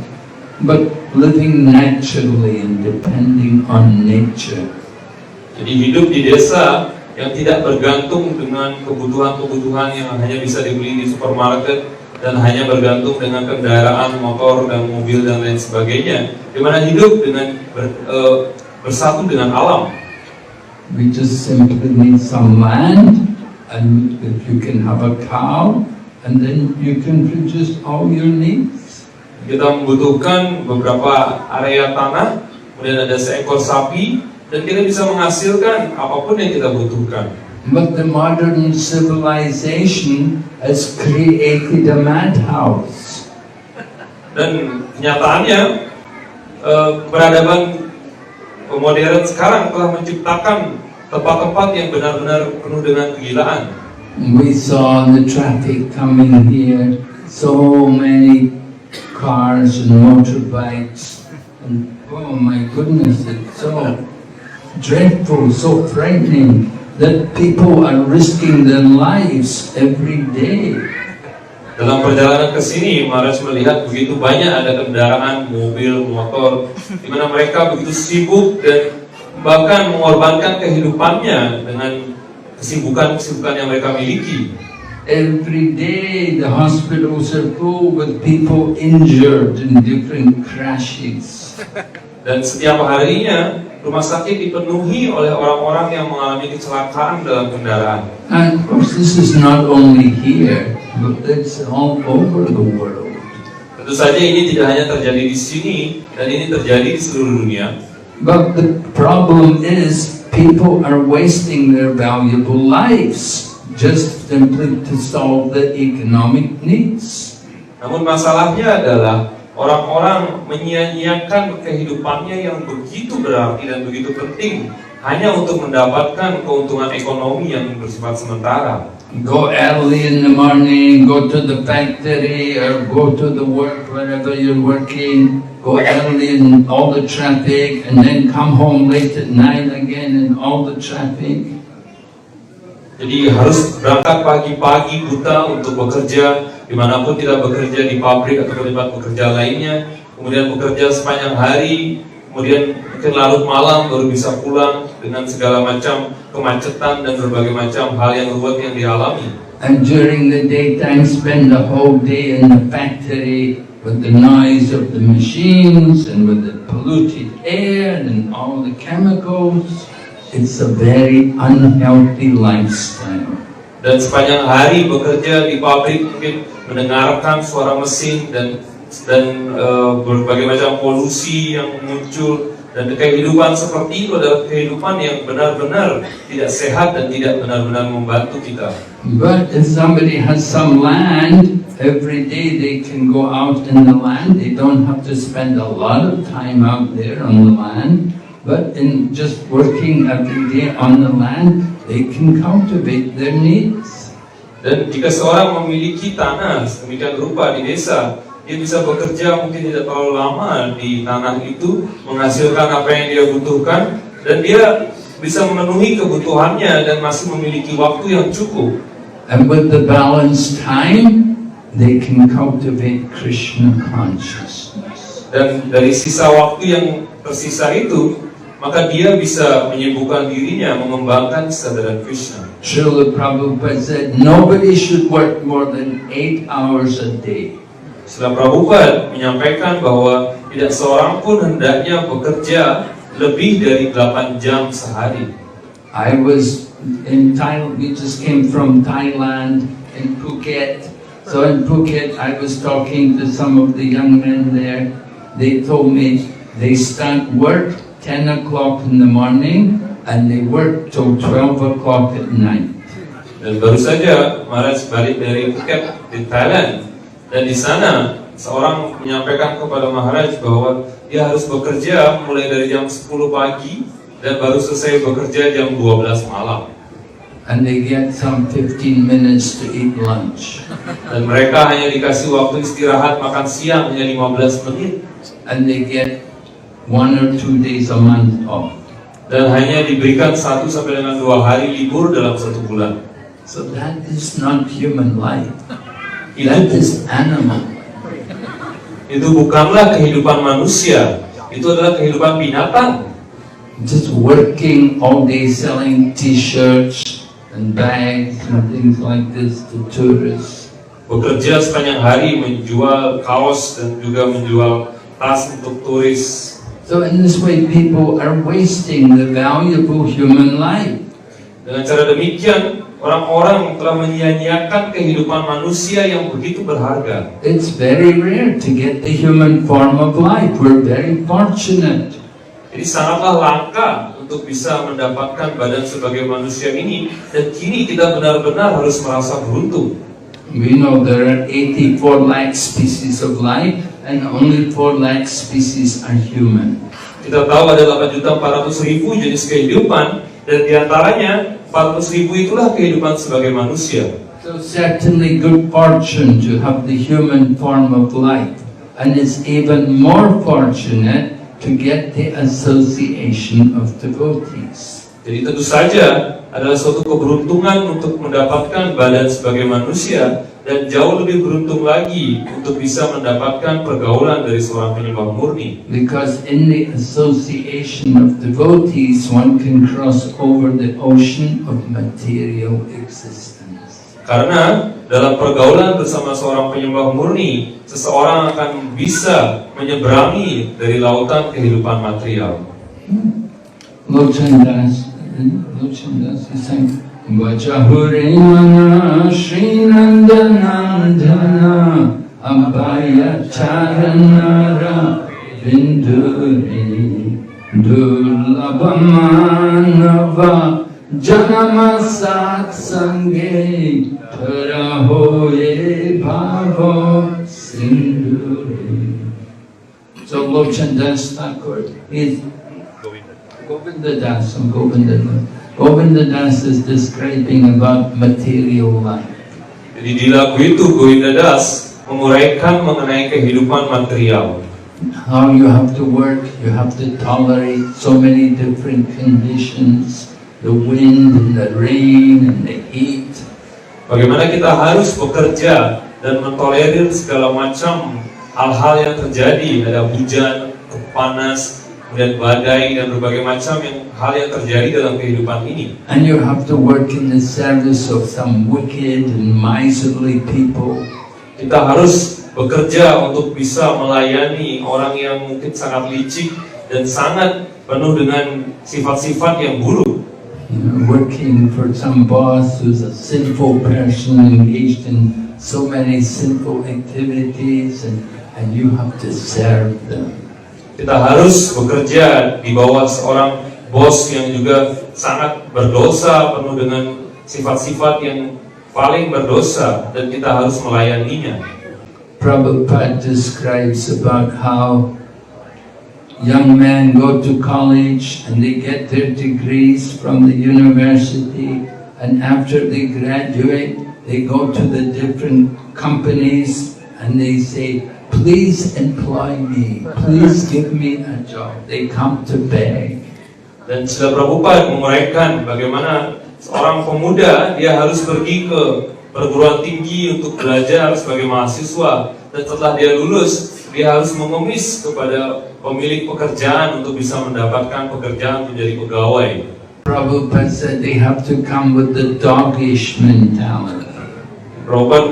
but living naturally and depending on nature. Jadi hidup di desa yang tidak bergantung dengan kebutuhan-kebutuhan yang hanya bisa dibeli di supermarket dan hanya bergantung dengan kendaraan motor dan mobil dan lain sebagainya, di mana hidup dengan bersatu dengan alam. We just simply need some land, and if you can have a cow, and then you can produce all your needs. Kita membutuhkan beberapa area tanah, kemudian ada seekor sapi, dan kita bisa menghasilkan apapun yang kita butuhkan. But the modern civilization has created a madhouse. Dan kenyataannya, peradaban modern sekarang telah menciptakan tempat-tempat yang benar-benar penuh dengan kegilaan. We saw the traffic coming here, so many cars and motorbikes, and oh my goodness, it's so dreadful, so frightening that people are risking their lives every day. Dalam perjalanan ke sini, Maharaj melihat begitu banyak ada kendaraan, mobil, motor, di mana mereka begitu sibuk dan bahkan mengorbankan kehidupannya dengan kesibukan-kesibukan yang mereka miliki. Every day the hospitals are full with people injured in different crashes. Dan setiap harinya rumah sakit dipenuhi oleh orang-orang yang mengalami kecelakaan dalam kendaraan. And of course this is not only here, but it's all over the world. Tentu saja ini tidak hanya terjadi di sini, dan ini terjadi di seluruh dunia. But the problem is people are wasting their valuable lives just simply to solve the economic needs. Namun masalahnya adalah orang-orang menyia-nyiakan kehidupannya yang begitu berarti dan begitu penting hanya untuk mendapatkan keuntungan ekonomi yang bersifat sementara. Go early in the morning, go to the factory or go to the work wherever you're working, go early in all the traffic and then come home late at night again in all the traffic. Jadi harus berangkat pagi-pagi buta untuk bekerja, dimanapun kita bekerja, di pabrik atau tempat bekerja lainnya, kemudian bekerja sepanjang hari, kemudian mungkin larut malam baru bisa pulang dengan segala macam kemacetan dan berbagai macam hal yang ruwet yang dialami. And during the daytime spend the whole day in the factory with the noise of the machines and with the polluted air and all the chemicals. It's a very unhealthy lifestyle. Dan sepanjang hari bekerja di pabrik mungkin mendengarkan suara mesin dan berbagai macam polusi yang muncul, dan kehidupan seperti itu adalah kehidupan yang benar-benar tidak sehat dan tidak benar-benar membantu kita. But if somebody has some land, every day they can go out in the land. They don't have to spend a lot of time out there on the land, but in just working every day on the land, they can cultivate their needs. Dan jika seorang memiliki tanah sedemikian rupa di desa, dia bisa bekerja mungkin tidak terlalu lama di tanah itu, menghasilkan apa yang dia butuhkan, dan dia bisa memenuhi kebutuhannya dan masih memiliki waktu yang cukup. And with the balanced time, they can cultivate Krishna consciousness. Dan dari sisa waktu yang tersisa itu, maka dia bisa menyibukkan dirinya mengembangkan kesadaran Krishna. Srila Prabhupada said nobody should work more than 8 hours a day. Srila Prabhupada menyampaikan bahwa tidak seorang pun hendaknya bekerja lebih dari 8 jam sehari. I was in Thailand, we just came from Thailand in Phuket. So in Phuket, I was talking to some of the young men there. They told me they start work 10 o'clock in the morning and they work till 12 o'clock at night. Dan baru saja Maharaj balik dari Phuket di Thailand, dan di sana seorang menyampaikan kepada Maharaj bahwa dia harus bekerja mulai dari jam 10 pagi dan baru selesai bekerja jam 12 malam. And they get some 15 minutes to eat lunch. Dan mereka hanya dikasih waktu istirahat makan siang hanya 15 menit. And they get 1 or 2 days a month off. Dan hanya diberikan 1 sampai dengan 2 hari libur dalam 1 bulan. So that is not human life. That is animal. Itu bukanlah kehidupan manusia, itu adalah kehidupan binatang. Just working all day selling t-shirts and bags and things like this to tourists. Bekerja sepanjang hari menjual kaos dan juga menjual tas untuk turis. So in this way people are wasting the valuable human life. Dengan cara demikian, orang-orang telah menyia-nyiakan kehidupan manusia yang begitu berharga. It's very rare to get the human form of life. We're very fortunate. Jadi sangatlah langka untuk bisa mendapatkan badan sebagai manusia ini, dan kini kita benar-benar harus merasa beruntung. We know there are 84 lakh species of life and only 4 lakh species are human. Kita tahu ada 8.400.000 jenis kehidupan, dan diantaranya 400.000 itulah kehidupan sebagai manusia. So certainly good fortune to have the human form of life, and it's even more fortunate to get the association of devotees. Jadi tentu saja adalah suatu keberuntungan untuk mendapatkan badan sebagai manusia, dan jauh lebih beruntung lagi untuk bisa mendapatkan pergaulan dari seorang penyembah murni. Because in the association of devotees, one can cross over the ocean of material existence. Karena dalam pergaulan bersama seorang penyembah murni, seseorang akan bisa menyeberangi dari lautan kehidupan material. Lochandas is saying, Vajahure mana Shri Nandanandana Abhaya Charanara Vinduri Durlabamanava Janama Satsange Parahoye Bhavo Sinduri. So Lochandas Thakur is Govindadas. Govindadas is describing about material life. Jadi di lagu itu Govindadas menguraikan mengenai kehidupan material. How you have to work, you have to tolerate so many different conditions, the wind and the rain and the heat. Bagaimana kita harus bekerja dan mentolerir segala macam hal-hal yang terjadi, ada hujan, panas, kemudian badai, dan berbagai macam hal yang terjadi dalam kehidupan ini. And you have to work in the service of some wicked and miserly people. Kita harus bekerja untuk bisa melayani orang yang mungkin sangat licik dan sangat penuh dengan sifat-sifat yang buruk. Working for some boss who's a sinful person engaged in so many sinful activities, and you have to serve them. Kita harus bekerja di bawah seorang bos yang juga sangat berdosa, penuh dengan sifat-sifat yang paling berdosa, dan kita harus melayaninya. Prabhupada describes about how young men go to college and they get their degrees from the university, and after they graduate, they go to the different companies and they say, please employ me, please give me a job. They come to beg. Dan Srila Prabhupada menguraikan bagaimana seorang pemuda dia harus pergi ke perguruan tinggi untuk belajar sebagai mahasiswa, dan setelah dia lulus dia harus mengemis kepada pemilik pekerjaan untuk bisa mendapatkan pekerjaan menjadi pegawai. Prabhupada said they have to come with the doggish mentality. Robert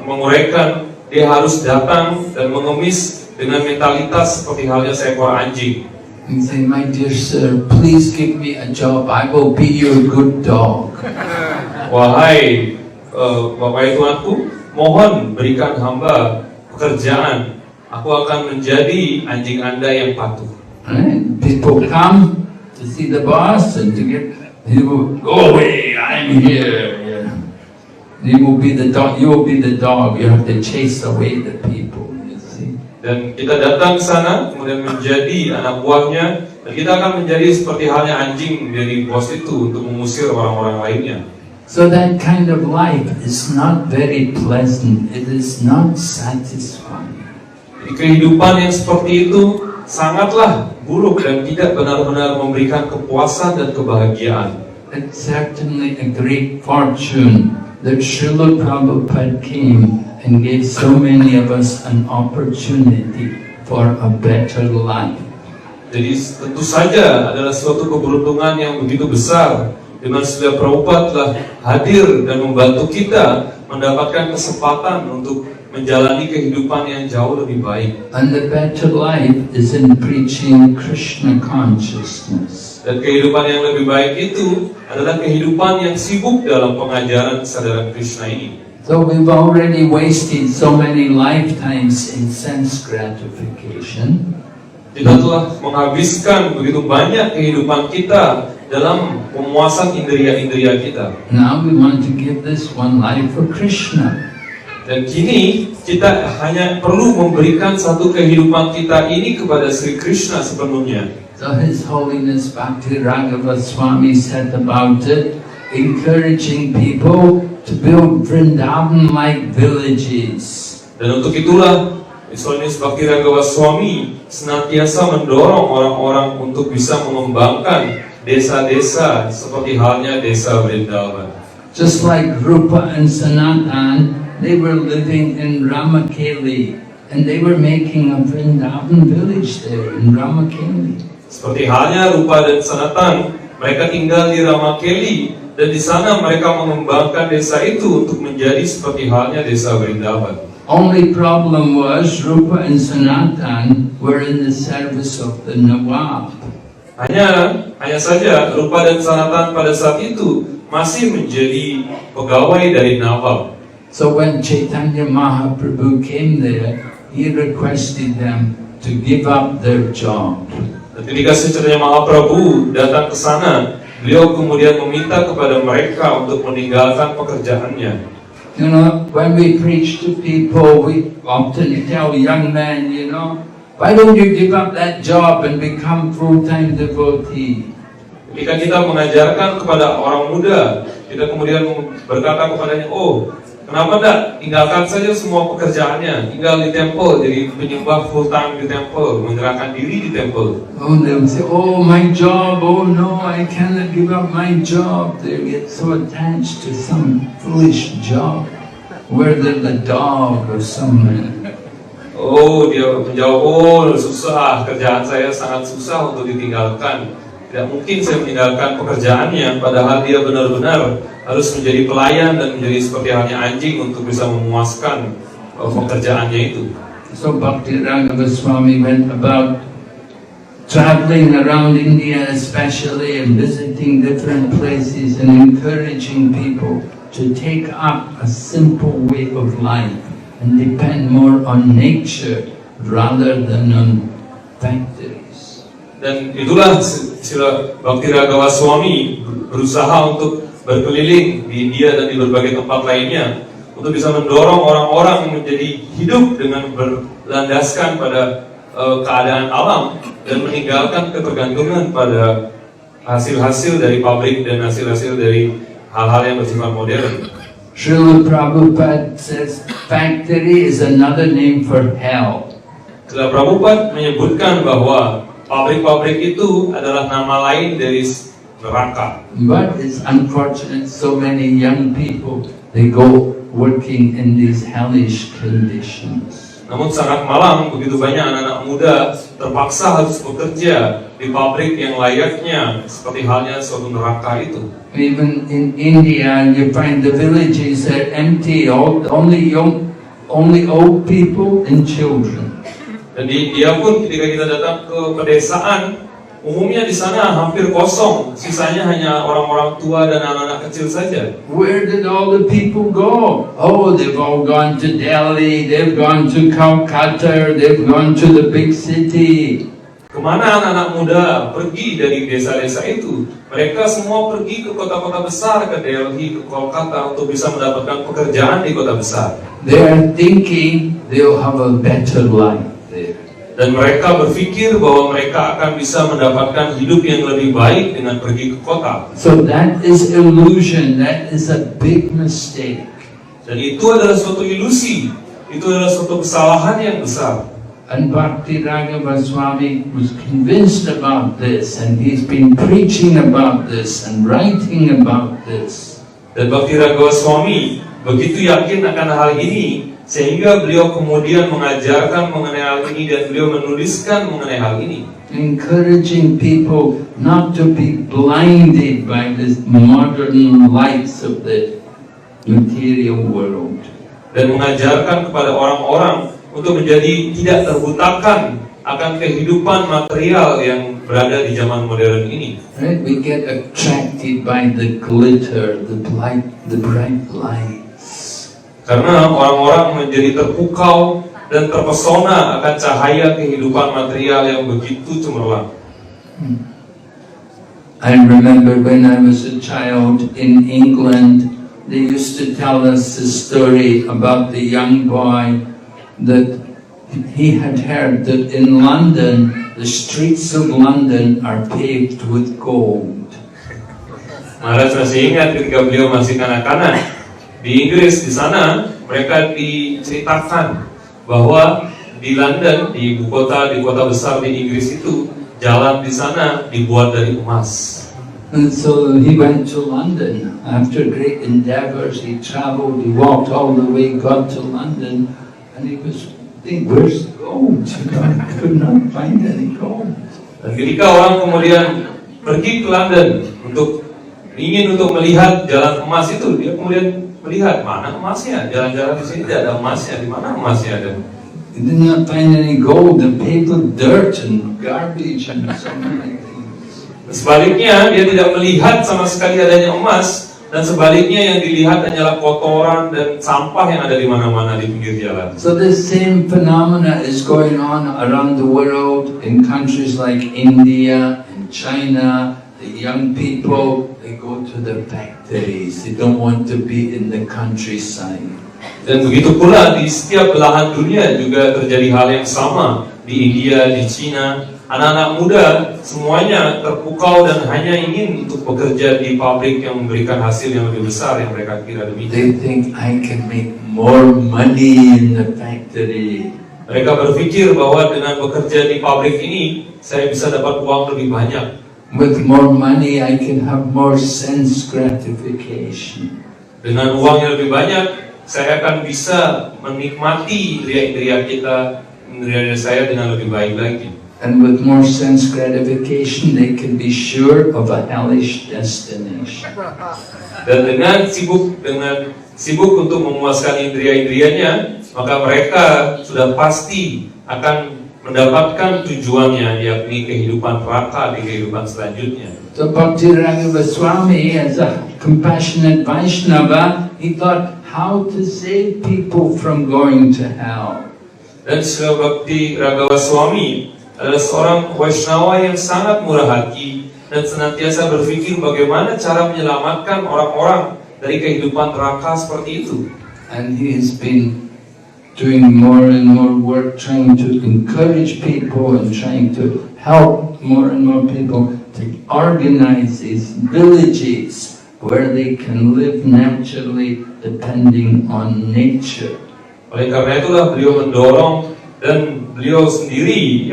menguraikan dia harus datang dan mengemis dengan mentalitas seperti halnya seekor anjing. And say, my dear sir, please give me a job. I will be your good dog. Wahai Bapak Tuanku, mohon berikan hamba pekerjaan. Aku akan menjadi anjing Anda yang patuh. Right? People come to see the boss and to get. He will go away. I'm here. Yeah. He will be the dog. You will be the dog. You have to chase away the people. You see. Dan kita datang ke sana, kemudian menjadi anak buahnya, dan kita akan menjadi seperti halnya anjing menjadi bos itu untuk mengusir orang-orang lainnya. So that kind of life is not very pleasant. It is not satisfying. Kehidupan yang seperti itu sangatlah buruk dan tidak benar-benar memberikan kepuasan dan kebahagiaan. It's certainly a great fortune that Srila Prabhupada came and gave so many of us an opportunity for a better life. Jadi tentu saja adalah suatu keberuntungan yang begitu besar dengan Srila Prabhupada telah hadir dan membantu kita mendapatkan kesempatan untuk menjalani kehidupan yang jauh lebih baik. And the better life is in preaching Krishna consciousness. Dan kehidupan yang lebih baik itu adalah kehidupan yang sibuk dalam pengajaran kesadaran Krishna ini. So we've already wasted so many lifetimes in sense gratification. Kita telah menghabiskan begitu banyak kehidupan kita dalam pemuasan indria-indria kita. Now we want to give this one life for Krishna. Dan kini kita hanya perlu memberikan satu kehidupan kita ini kepada Sri Krishna sepenuhnya. So His Holiness Bhakti Raghava Swami said about it, encouraging people to build Vrindavan-like villages. Dan untuk itulah His Holiness Bhakti Raghava Swami senantiasa mendorong orang-orang untuk bisa mengembangkan desa-desa seperti halnya desa Vrindavan. Just like Rupa and Sanatan, they were living in Ramakeli, and they were making a Vrindavan village there in Ramakeli. Seperti halnya Rupa dan Sanatan, mereka tinggal di Ramakeli, dan di sana mereka mengembangkan desa itu untuk menjadi seperti halnya desa Vrindavan. Only problem was Rupa and Sanatan were in the service of the Nawab. Hanya saja Rupa dan Sanatan pada saat itu masih menjadi pegawai dari Nawab. So when Chaitanya Mahaprabhu came there, he requested them to give up their job. Dan ketika Chaitanya Mahaprabhu datang ke sana, beliau kemudian meminta kepada mereka untuk meninggalkan pekerjaannya. You know, when we preach to people, we often tell young men, why don't you give up that job and become full-time devotee? Ketika kita mengajarkan kepada orang muda, kita kemudian berkata kepadanya, kenapa tidak tinggalkan saja semua pekerjaannya, tinggal di temple, jadi penyembah full time di temple, menyerahkan diri di temple. Oh, they'll say, my job, no, I cannot give up my job. They get so attached to some foolish job, whether the dog or someone. Dia menjawab, susah, kerjaan saya sangat susah untuk ditinggalkan. Tidak mungkin saya meninggalkan pekerjaannya, padahal dia benar-benar harus menjadi pelayan dan menjadi seperti halnya anjing untuk bisa memuaskan pekerjaannya itu. So Bhakti Raghava Swami went about traveling around India especially and visiting different places and encouraging people to take up a simple way of life and depend more on nature rather than on factories. Dan itulah Srila Bhakti Raghava Swami berusaha untuk berkeliling di India dan di berbagai tempat lainnya untuk bisa mendorong orang-orang menjadi hidup dengan berlandaskan pada keadaan alam dan meninggalkan ketergantungan pada hasil-hasil dari pabrik dan hasil-hasil dari hal-hal yang bersifat modern. Srila Prabhupada says factory is another name for hell. Srila Prabhupada menyebutkan bahwa pabrik-pabrik itu adalah nama lain dari neraka. But it's unfortunate so many young people, they go working in these hellish conditions. Namun sangat malang begitu banyak anak-anak muda terpaksa harus bekerja di pabrik yang layaknya seperti halnya suatu neraka itu. Even in India, you find the villages are empty, only old people and children. Dan di India pun ketika kita datang ke pedesaan, umumnya di sana hampir kosong, sisanya hanya orang-orang tua dan anak-anak kecil saja. Where did all the people go? Oh, they've all gone to Delhi, they've gone to Calcutta, they've gone to the big city. Kemana anak-anak muda pergi dari desa-desa itu? Mereka semua pergi ke kota-kota besar, ke Delhi, ke Kolkata untuk bisa mendapatkan pekerjaan di kota besar. They are thinking they'll have a better life there. Dan mereka berpikir bahwa mereka akan bisa mendapatkan hidup yang lebih baik dengan pergi ke kota. So that is illusion, that is a big mistake. Dan itu adalah suatu ilusi, itu adalah suatu kesalahan yang besar. And Bhakti Raghava Swami was convinced about this, and he's been preaching about this and writing about this. Dan Bhakti Raghava Swami begitu yakin akan hal ini, sehingga beliau kemudian mengajarkan mengenai hal ini dan beliau menuliskan mengenai hal ini. Encouraging people not to be blinded by the modern lights of the material world. Dan mengajarkan kepada orang-orang untuk menjadi tidak terbutakan akan kehidupan material yang berada di zaman modern ini. Right? We get attracted by the glitter, the bright lights. Karena orang-orang menjadi terpukau dan terpesona akan cahaya kehidupan material yang begitu cemerlang. I remember when I was a child in England, they used to tell us a story about the young boy that he had heard that in London, the streets of London are paved with gold. Maharaj masih ingat ketika beliau masih kanak-kanak di Inggris, di sana mereka diceritakan bahwa di London, di ibu kota, di kota besar di Inggris itu, jalan di sana dibuat dari emas. And so he went to London. After great endeavors, he traveled, he walked all the way, got to London, and he was thinking, where's the gold? I could not find any gold. Dan ketika orang kemudian pergi ke London ingin untuk melihat jalan emas itu, dia kemudian melihat mana emasnya, jalan-jalan di sini tidak ada emasnya, di mana emasnya ada. He did not find any gold, and paved with dirt and garbage and so many things. Sebaliknya, dia tidak melihat sama sekali adanya emas, dan sebaliknya yang dilihat hanyalah kotoran dan sampah yang ada di mana-mana di pinggir jalan. So this same phenomena is going on around the world in countries like India and China. The young people, they go to the factories. They don't want to be in the countryside. Dan begitu pula di setiap belahan dunia juga terjadi hal yang sama. Di India, di China, anak-anak muda semuanya terpukau dan hanya ingin untuk bekerja di pabrik yang memberikan hasil yang lebih besar yang mereka kira demikian. They think I can make more money in the factory. Mereka berpikir bahwa dengan bekerja di pabrik ini saya bisa dapat uang lebih banyak. With more money I can have more sense gratification. Dengan uang yang lebih banyak saya akan bisa menikmati indera-indera kita, indera saya dengan lebih baik lagi. And with more sense gratification, they can be sure of a hellish destination. Dan dengan sibuk untuk memuaskan indera-indrianya, maka mereka sudah pasti akan mendapatkan tujuannya, yakni kehidupan neraka di kehidupan selanjutnya. So Bhakti Raghava Swami, as a compassionate Vaishnava, he thought how to save people from going to hell. Dan Srila Bhakti Raghava Swami adalah seorang Vaishnava yang sangat murah hati dan senantiasa berpikir bagaimana cara menyelamatkan orang-orang dari kehidupan neraka seperti itu. And he has been doing more and more work trying to encourage people and trying to help more and more people to organize these villages where they can live naturally depending on nature. Oleh karena itulah beliau mendorong dan beliau sendiri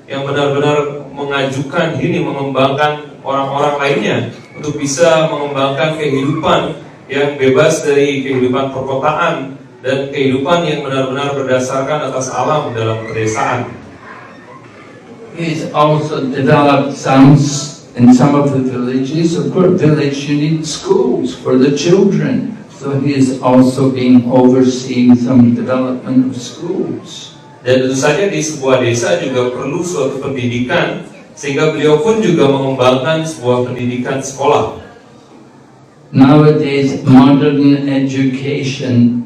yang benar-benar mengajukan ini, mengembangkan orang-orang lainnya untuk bisa mengembangkan kehidupan yang bebas dari kehidupan perkotaan dan kehidupan yang benar-benar berdasarkan atas alam dalam pedesaan. He's also developed some in some of the villages. Of course, village you need schools for the children. So he is also being overseeing some development of schools. Dan tentu saja di sebuah desa juga perlu suatu pendidikan, sehingga beliau pun juga mengembangkan sebuah pendidikan sekolah. Nowadays, modern education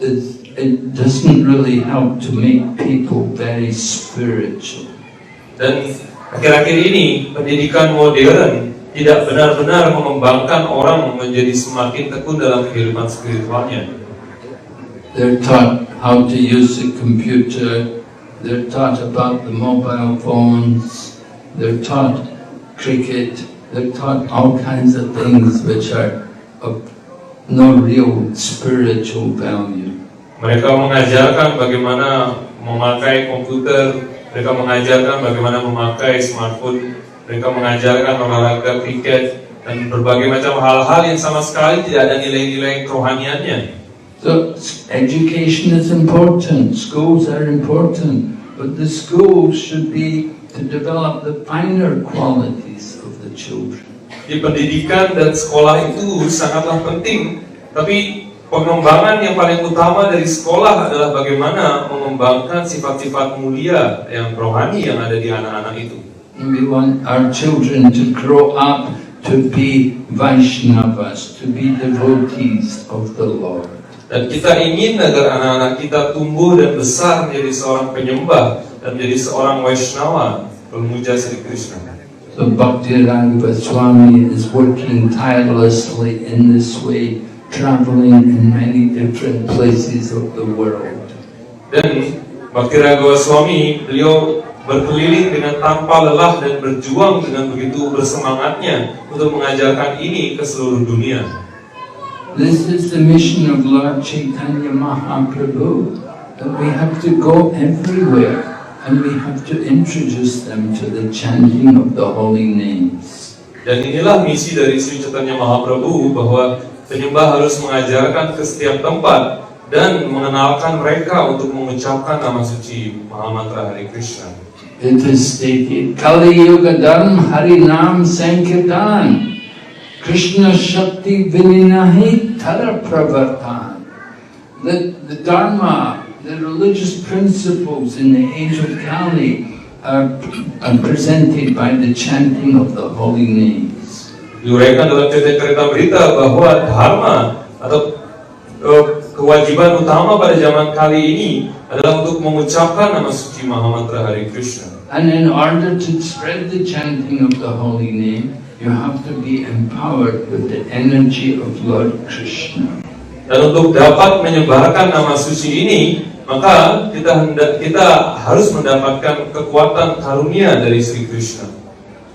it doesn't really help to make people very spiritual. Dan akhir-akhir ini pendidikan modern tidak benar-benar mengembangkan orang menjadi semakin tekun dalam kehidupan spiritualnya. They're taught how to use the computer, they're taught about the mobile phones, they're taught cricket, they're taught all kinds of things which are of no real spiritual value. Mereka mengajarkan bagaimana memakai komputer, mereka mengajarkan bagaimana memakai smartphone, mereka mengajarkan olahraga kriket, dan berbagai macam hal-hal yang sama sekali tidak ada nilai-nilai kerohaniannya. So education is important, schools are important, but the schools should be to develop the finer qualities of the children. Di pendidikan dan sekolah itu sangatlah penting, tapi pengembangan yang paling utama dari sekolah adalah bagaimana mengembangkan sifat-sifat mulia yang rohani yang ada di anak-anak itu. And we want our children to grow up to be Vaishnavas, to be devotees of the Lord. Dan kita ingin agar anak-anak kita tumbuh dan besar menjadi seorang penyembah dan menjadi seorang Vaishnava, pemuja Sri Krishna. So Bhaktiranga Swami is working tirelessly in this way, traveling in many different places of the world. Dan Bhaktiranga Swami, beliau berkeliling dengan tanpa lelah dan berjuang dengan begitu bersemangatnya untuk mengajarkan ini ke seluruh dunia. This is the mission of Lord Chaitanya Mahaprabhu, that we have to go everywhere and we have to introduce them to the chanting of the holy names. Dan inilah misi dari Sri Chaitanya Mahaprabhu, bahwa penyembah harus mengajarkan ke setiap tempat dan mengenalkan mereka untuk mengucapkan nama suci Mahamantra Hare Krishna. It is stated, Kali Yuga Dharma Hari Nam Sankirtan Krishna Shakti Vininahi Tara Pravartan. The Dharma, the religious principles in the age of Kali are presented by the chanting of the holy names. Diuraikan dalam cerita berita bahwa dharma atau kewajiban utama pada zaman Kali ini adalah untuk mengucapkan nama suci Mahamantra Hare Krishna. And in order to spread the chanting of the holy name, you have to be empowered with the energy of Lord Krishna. Dan untuk dapat menyebarkan nama suci ini, maka kita harus mendapatkan kekuatan karunia dari Sri Krishna.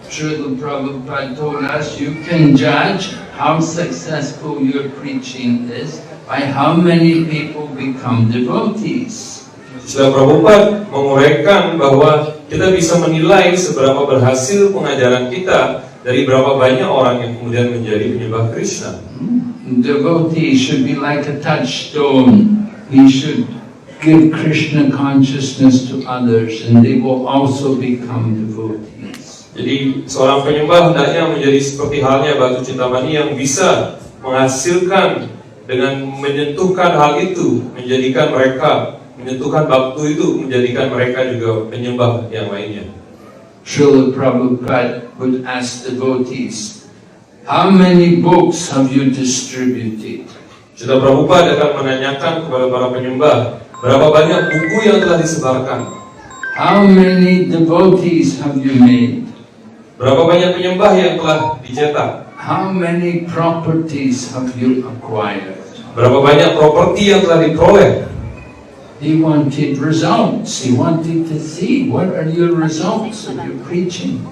Srila Prabhupada told us, you can judge how successful your preaching is by how many people become devotees. Srila Prabhupada menguraikan bahwa kita bisa menilai seberapa berhasil pengajaran kita dari berapa banyak orang yang kemudian menjadi penyembah Krishna. Devotee should be like a touchstone. He should give Krishna consciousness to others and they will also become devotees. Jadi seorang penyembah hendaknya menjadi seperti halnya batu cintamani yang bisa menghasilkan dengan menyentuhkan hal itu, menyentuhkan batu itu, menjadikan mereka juga penyembah yang lainnya. Srila Prabhupada would ask devotees, how many books have you distributed? Srila Prabhupada akan menanyakan kepada para penyembah, berapa banyak buku yang telah disebarkan? How many devotees have you made? Berapa banyak penyembah yang telah dicetak? How many properties have you acquired? Berapa banyak properti yang telah diperoleh? He wanted results. He wanted to see what are your results of your preaching.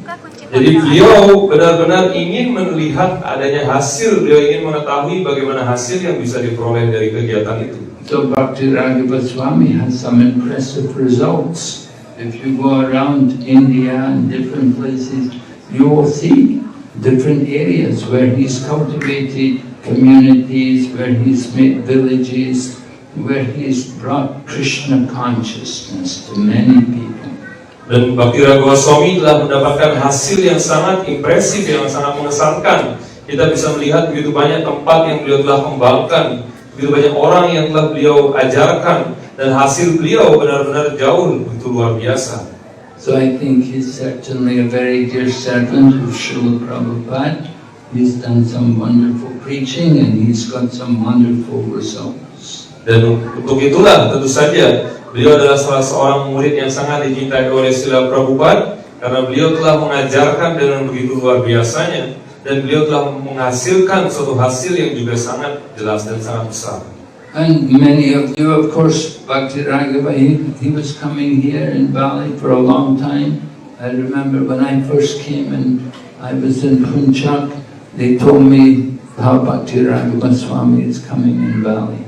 Jadi beliau benar-benar ingin melihat adanya hasil. Beliau ingin mengetahui bagaimana hasil yang bisa diperoleh dari kegiatan itu. So Bhaktiranga Swami has some impressive results. If you go around India and different places, you will see different areas where he's cultivated communities, where he's made villages, where he's brought Krishna consciousness to many people. Dan Bhaktiraga Goswami telah mendapatkan hasil yang sangat impresif, yang sangat mengesankan. Kita bisa melihat begitu banyak tempat yang beliau telah kembangkan, begitu banyak orang yang telah beliau ajarkan, dan hasil beliau benar-benar jauh begitu luar biasa. So I think he's certainly a very dear servant of Srila Prabhupada. He's done some wonderful preaching and he's got some wonderful results. Dan untuk itulah tentu saja beliau adalah salah seorang murid yang sangat dicintai oleh Srila Prabhupada, karena beliau telah mengajarkan dengan begitu luar biasanya, dan beliau telah menghasilkan suatu hasil yang juga sangat jelas dan sangat besar. And many of you, of course, Bhakti Raghava, he was coming here in Bali for a long time. I remember when I first came and I was in Punjab, they told me how Bhakti Raghava Swami is coming in Bali.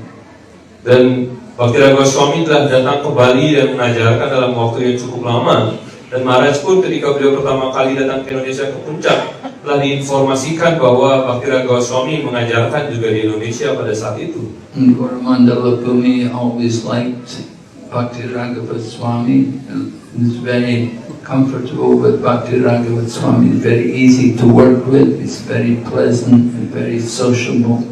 Dan Bhaktiraga Goswami telah datang ke Bali dan mengajarkan dalam waktu yang cukup lama. Dan Maharaj pun ketika beliau pertama kali datang ke Indonesia ke Puncak, telah diinformasikan bahwa Bhaktiraga Goswami mengajarkan juga di Indonesia pada saat itu. And Coromandala Bhumi always liked Bhakti Raghava Swami. He was very comfortable with Bhakti Raghava Swami. He's very easy to work with. He's very pleasant and very sociable.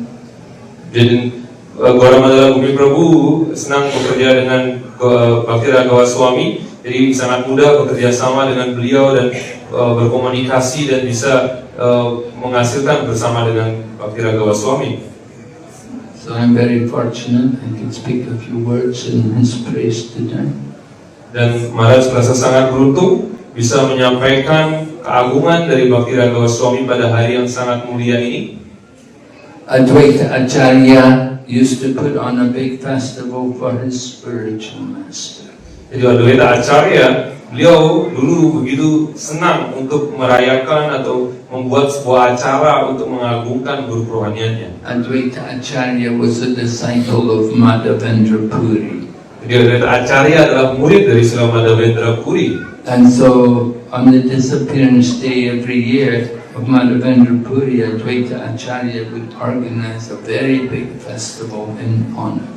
Jadi Coromandala Bhumi Prabhu senang bekerja dengan Bhaktiraga Goswami, jadi sangat mudah bekerja sama dengan beliau dan berkomunikasi dan bisa menghasilkan bersama dengan Bhaktiraga Goswami. So I'm very fortunate I can speak a few words in his praise today. Dan Maharaj merasa sangat beruntung bisa menyampaikan keagungan dari Bhaktiraga Goswami pada hari yang sangat mulia ini. Advaita Acharya used to put on a big festival for his spiritual master. Jadi Advaita Acharya, beliau dulu begitu senang untuk merayakan atau membuat sebuah acara untuk mengagungkan guru kerohaniannya. Advaita Acharya was a disciple of Madhavendra Puri. Jadi Advaita Acharya adalah murid dari Srila Madhavendra Puri. And so on the disappearance day every year of Madhavendra Puri, Advaita Acharya would organize a very big festival in honor.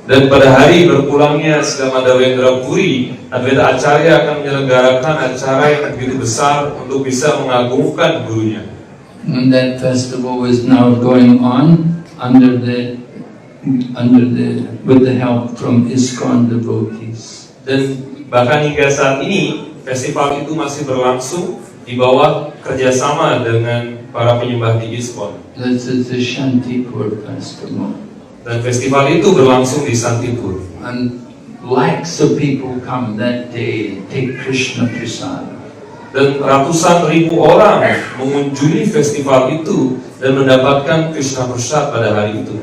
Dan pada hari berpulangnya Srila Madhavendra Puri, Advaita Acharya akan menyelenggarakan acara yang begitu besar untuk bisa mengagungkan gurunya. And that festival is now going on with the help from ISKCON devotees. Dan bahkan hingga saat ini festival itu masih berlangsung di bawah kerjasama dengan para penyembah di ISKCON. This is the Shantipur festival. Dan festival itu berlangsung di Shantipur. And lakhs of people come that day, take Krishna Prasad. Dan ratusan ribu orang mengunjungi festival itu dan mendapatkan Krishna Prasad pada hari itu.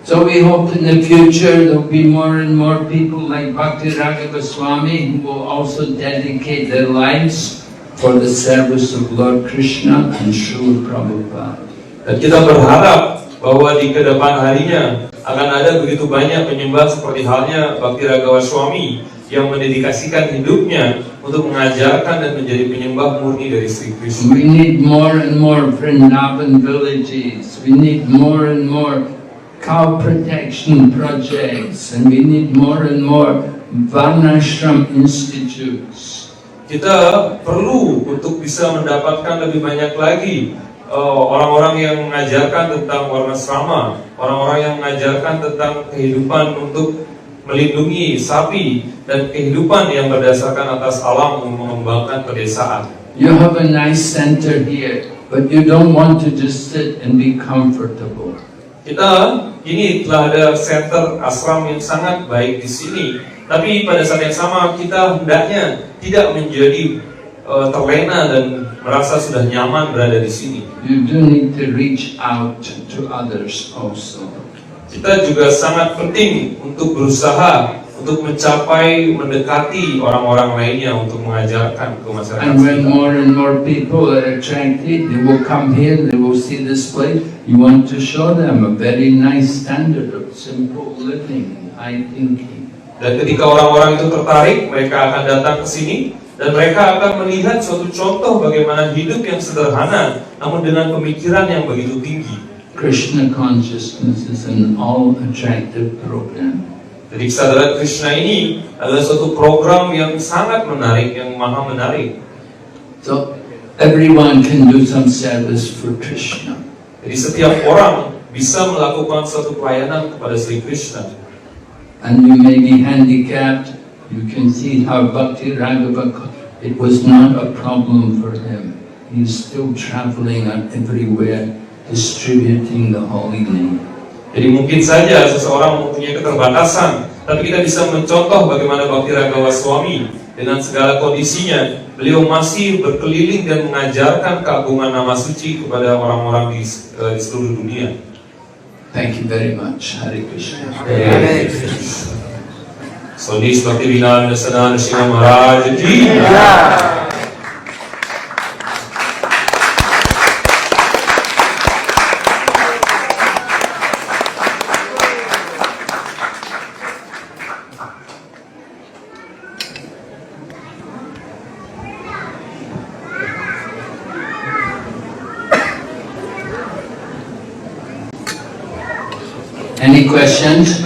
So we hope in the future there will be more and more people like Bhakti Raghava Swami who will also dedicate their lives for the service of Lord Krishna and Srila Prabhupada. Dan kita berharap bahwa di kedepan harinya akan ada begitu banyak penyembah seperti halnya Bhaktiraga Goswami yang mendedikasikan hidupnya untuk mengajarkan dan menjadi penyembah murni dari Sri Krishna. We need more and more Vrindavan villages. We need more and more cow protection projects, and we need more and more Varnashram institutes. Kita perlu untuk bisa mendapatkan lebih banyak lagi orang-orang yang mengajarkan tentang Varnasrama, orang-orang yang mengajarkan tentang kehidupan untuk melindungi sapi dan kehidupan yang berdasarkan atas alam untuk mengembangkan pedesaan. You have a nice center here, but you don't want to just sit and be comfortable. Kita ini telah ada center ashram yang sangat baik di sini, tapi pada saat yang sama kita hendaknya tidak menjadi terlena dan merasa sudah nyaman berada di sini. You do need to reach out to others also. Kita juga sangat penting untuk berusaha untuk mencapai, mendekati orang-orang lainnya untuk mengajarkan ke masyarakat. And when more and more people are attracted, they will come here, they will see this place. You want to show them a very nice standard of simple living, high thinking. Dan ketika orang-orang itu tertarik, mereka akan datang ke sini dan mereka akan melihat suatu contoh bagaimana hidup yang sederhana, namun dengan pemikiran yang begitu tinggi. Krishna consciousness is an all-attractive program. Jadi kesadaran Krishna ini adalah suatu program yang sangat menarik, yang maha menarik. So everyone can do some service for Krishna. Jadi setiap orang bisa melakukan suatu pelayanan kepada Sri Krishna. And you may be handicapped. You can see how Bhakti Raghava, it was not a problem for him. He's still traveling everywhere, distributing the holy name. Jadi mungkin saja seseorang mempunyai keterbatasan, tapi kita bisa mencontoh bagaimana Bhakti Raghawa Swami dengan segala kondisinya, beliau masih berkeliling dan mengajarkan keagungan nama suci kepada orang-orang di seluruh dunia. Thank you very much. Hare Krishna. So this Bhaktivedanta Siddhanta Srila Maharaj Ji. Any questions?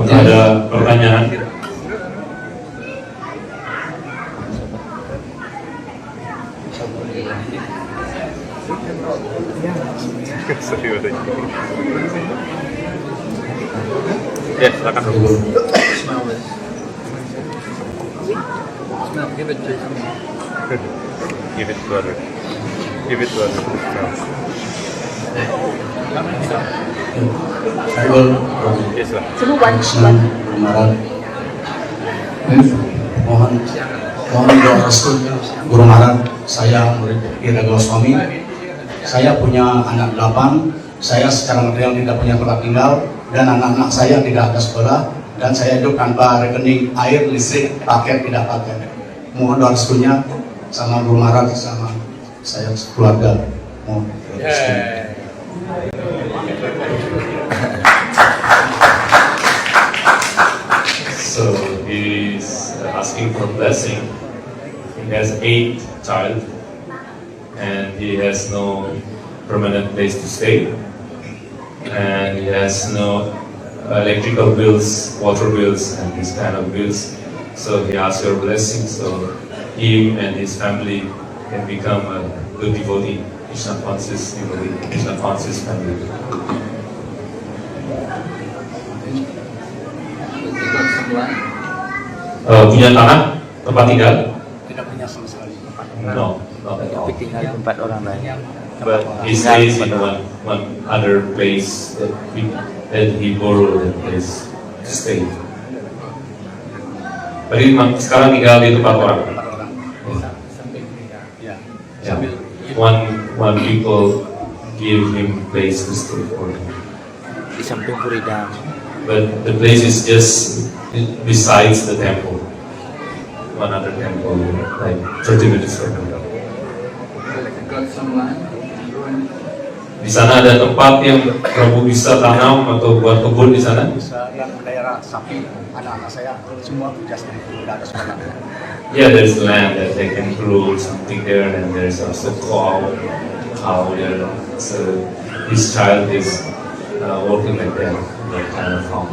Ada pertanyaan? Ya, silakan. Give it to him. Give it to other. Give it to other. Ya, silakan. Senang Maharaj. Mohon doa restu Guru Maharaj. Saya murid Raghawa Swami. Saya punya anak 8. Saya secara material tidak punya tempat tinggal dan anak-anak saya tidak ada sekolah dan saya hidup tanpa rekening air, listrik, paket tidak pakai. Mohon doa restunya sama Guru Maharaj sama saya keluarga. Mohon doa restunya. So he's asking for blessing. He has 8 child and he has no permanent place to stay and he has no electrical bills, water bills and these kind of bills. So he asks your blessing so him and his family can become a good devotee, Krishna conscious devotee, Krishna conscious family. Punya tanah, tempat tinggal? Tidak punya sama sekali. No, not at all. Tapi tinggal di tempat orang lain. But he stays in one other place that he borrowed that place to stay. Berarti sekarang tinggal di tempat orang. Ya. Yeah. One people give him place to stay for him. Di samping Puridam. But the place is just besides the temple. One other temple, like 30 minutes from him. Got some land? Di sana ada tempat yang Prabu bisa tanam atau buat kebun di sana? Bisa yang daerah sapi anak-anak saya semua tugasnya tidak ada sekolah. Yeah, there's land that they can grow something there, and there's also cow there. So this child is working like that kind of farm.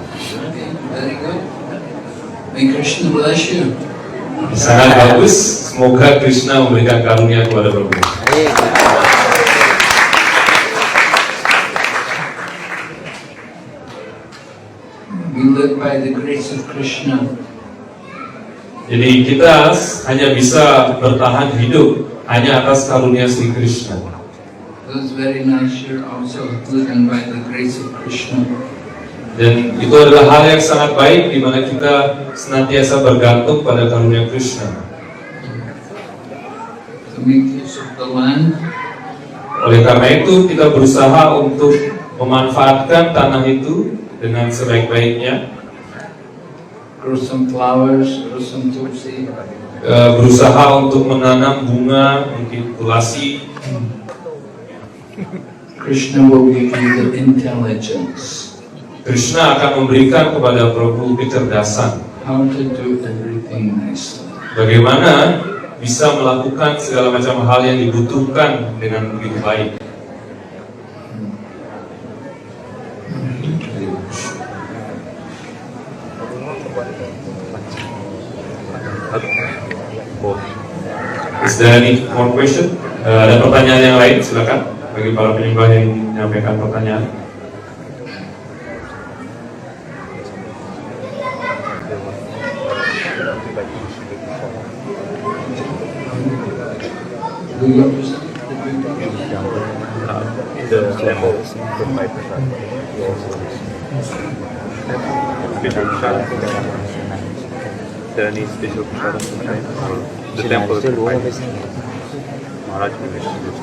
Okay, very good. May Krishna bless you. Sangat bagus. Semoga Krishna memberikan karunia kepada Prabu. We live by the grace of Krishna. Jadi kita hanya bisa bertahan hidup hanya atas karunia Sri Krishna. It was very nice. You're also living by the grace of Krishna. Dan itu adalah hal yang sangat baik di mana kita senantiasa bergantung pada karunia Krishna. To make use of the land, Oleh karena itu kita berusaha untuk memanfaatkan tanah itu dengan sebaik-baiknya, grow some flowers, grow some tulsi. berusaha untuk menanam bunga, mungkin tulasi. Krishna will give you the intelligence. Krishna akan memberikan kepada Prabu kecerdasan How to do everything nicely. bagaimana bisa melakukan segala macam hal yang dibutuhkan dengan begitu baik. Is there any more question? Ada pertanyaan yang lain? Silakan bagi para penyembah yang ingin menyampaikan pertanyaan. Do you understand? The temple, the 5%. Special prasad. There any special prasad sometimes? Or the temple is the 5%. Maharaj will distribute.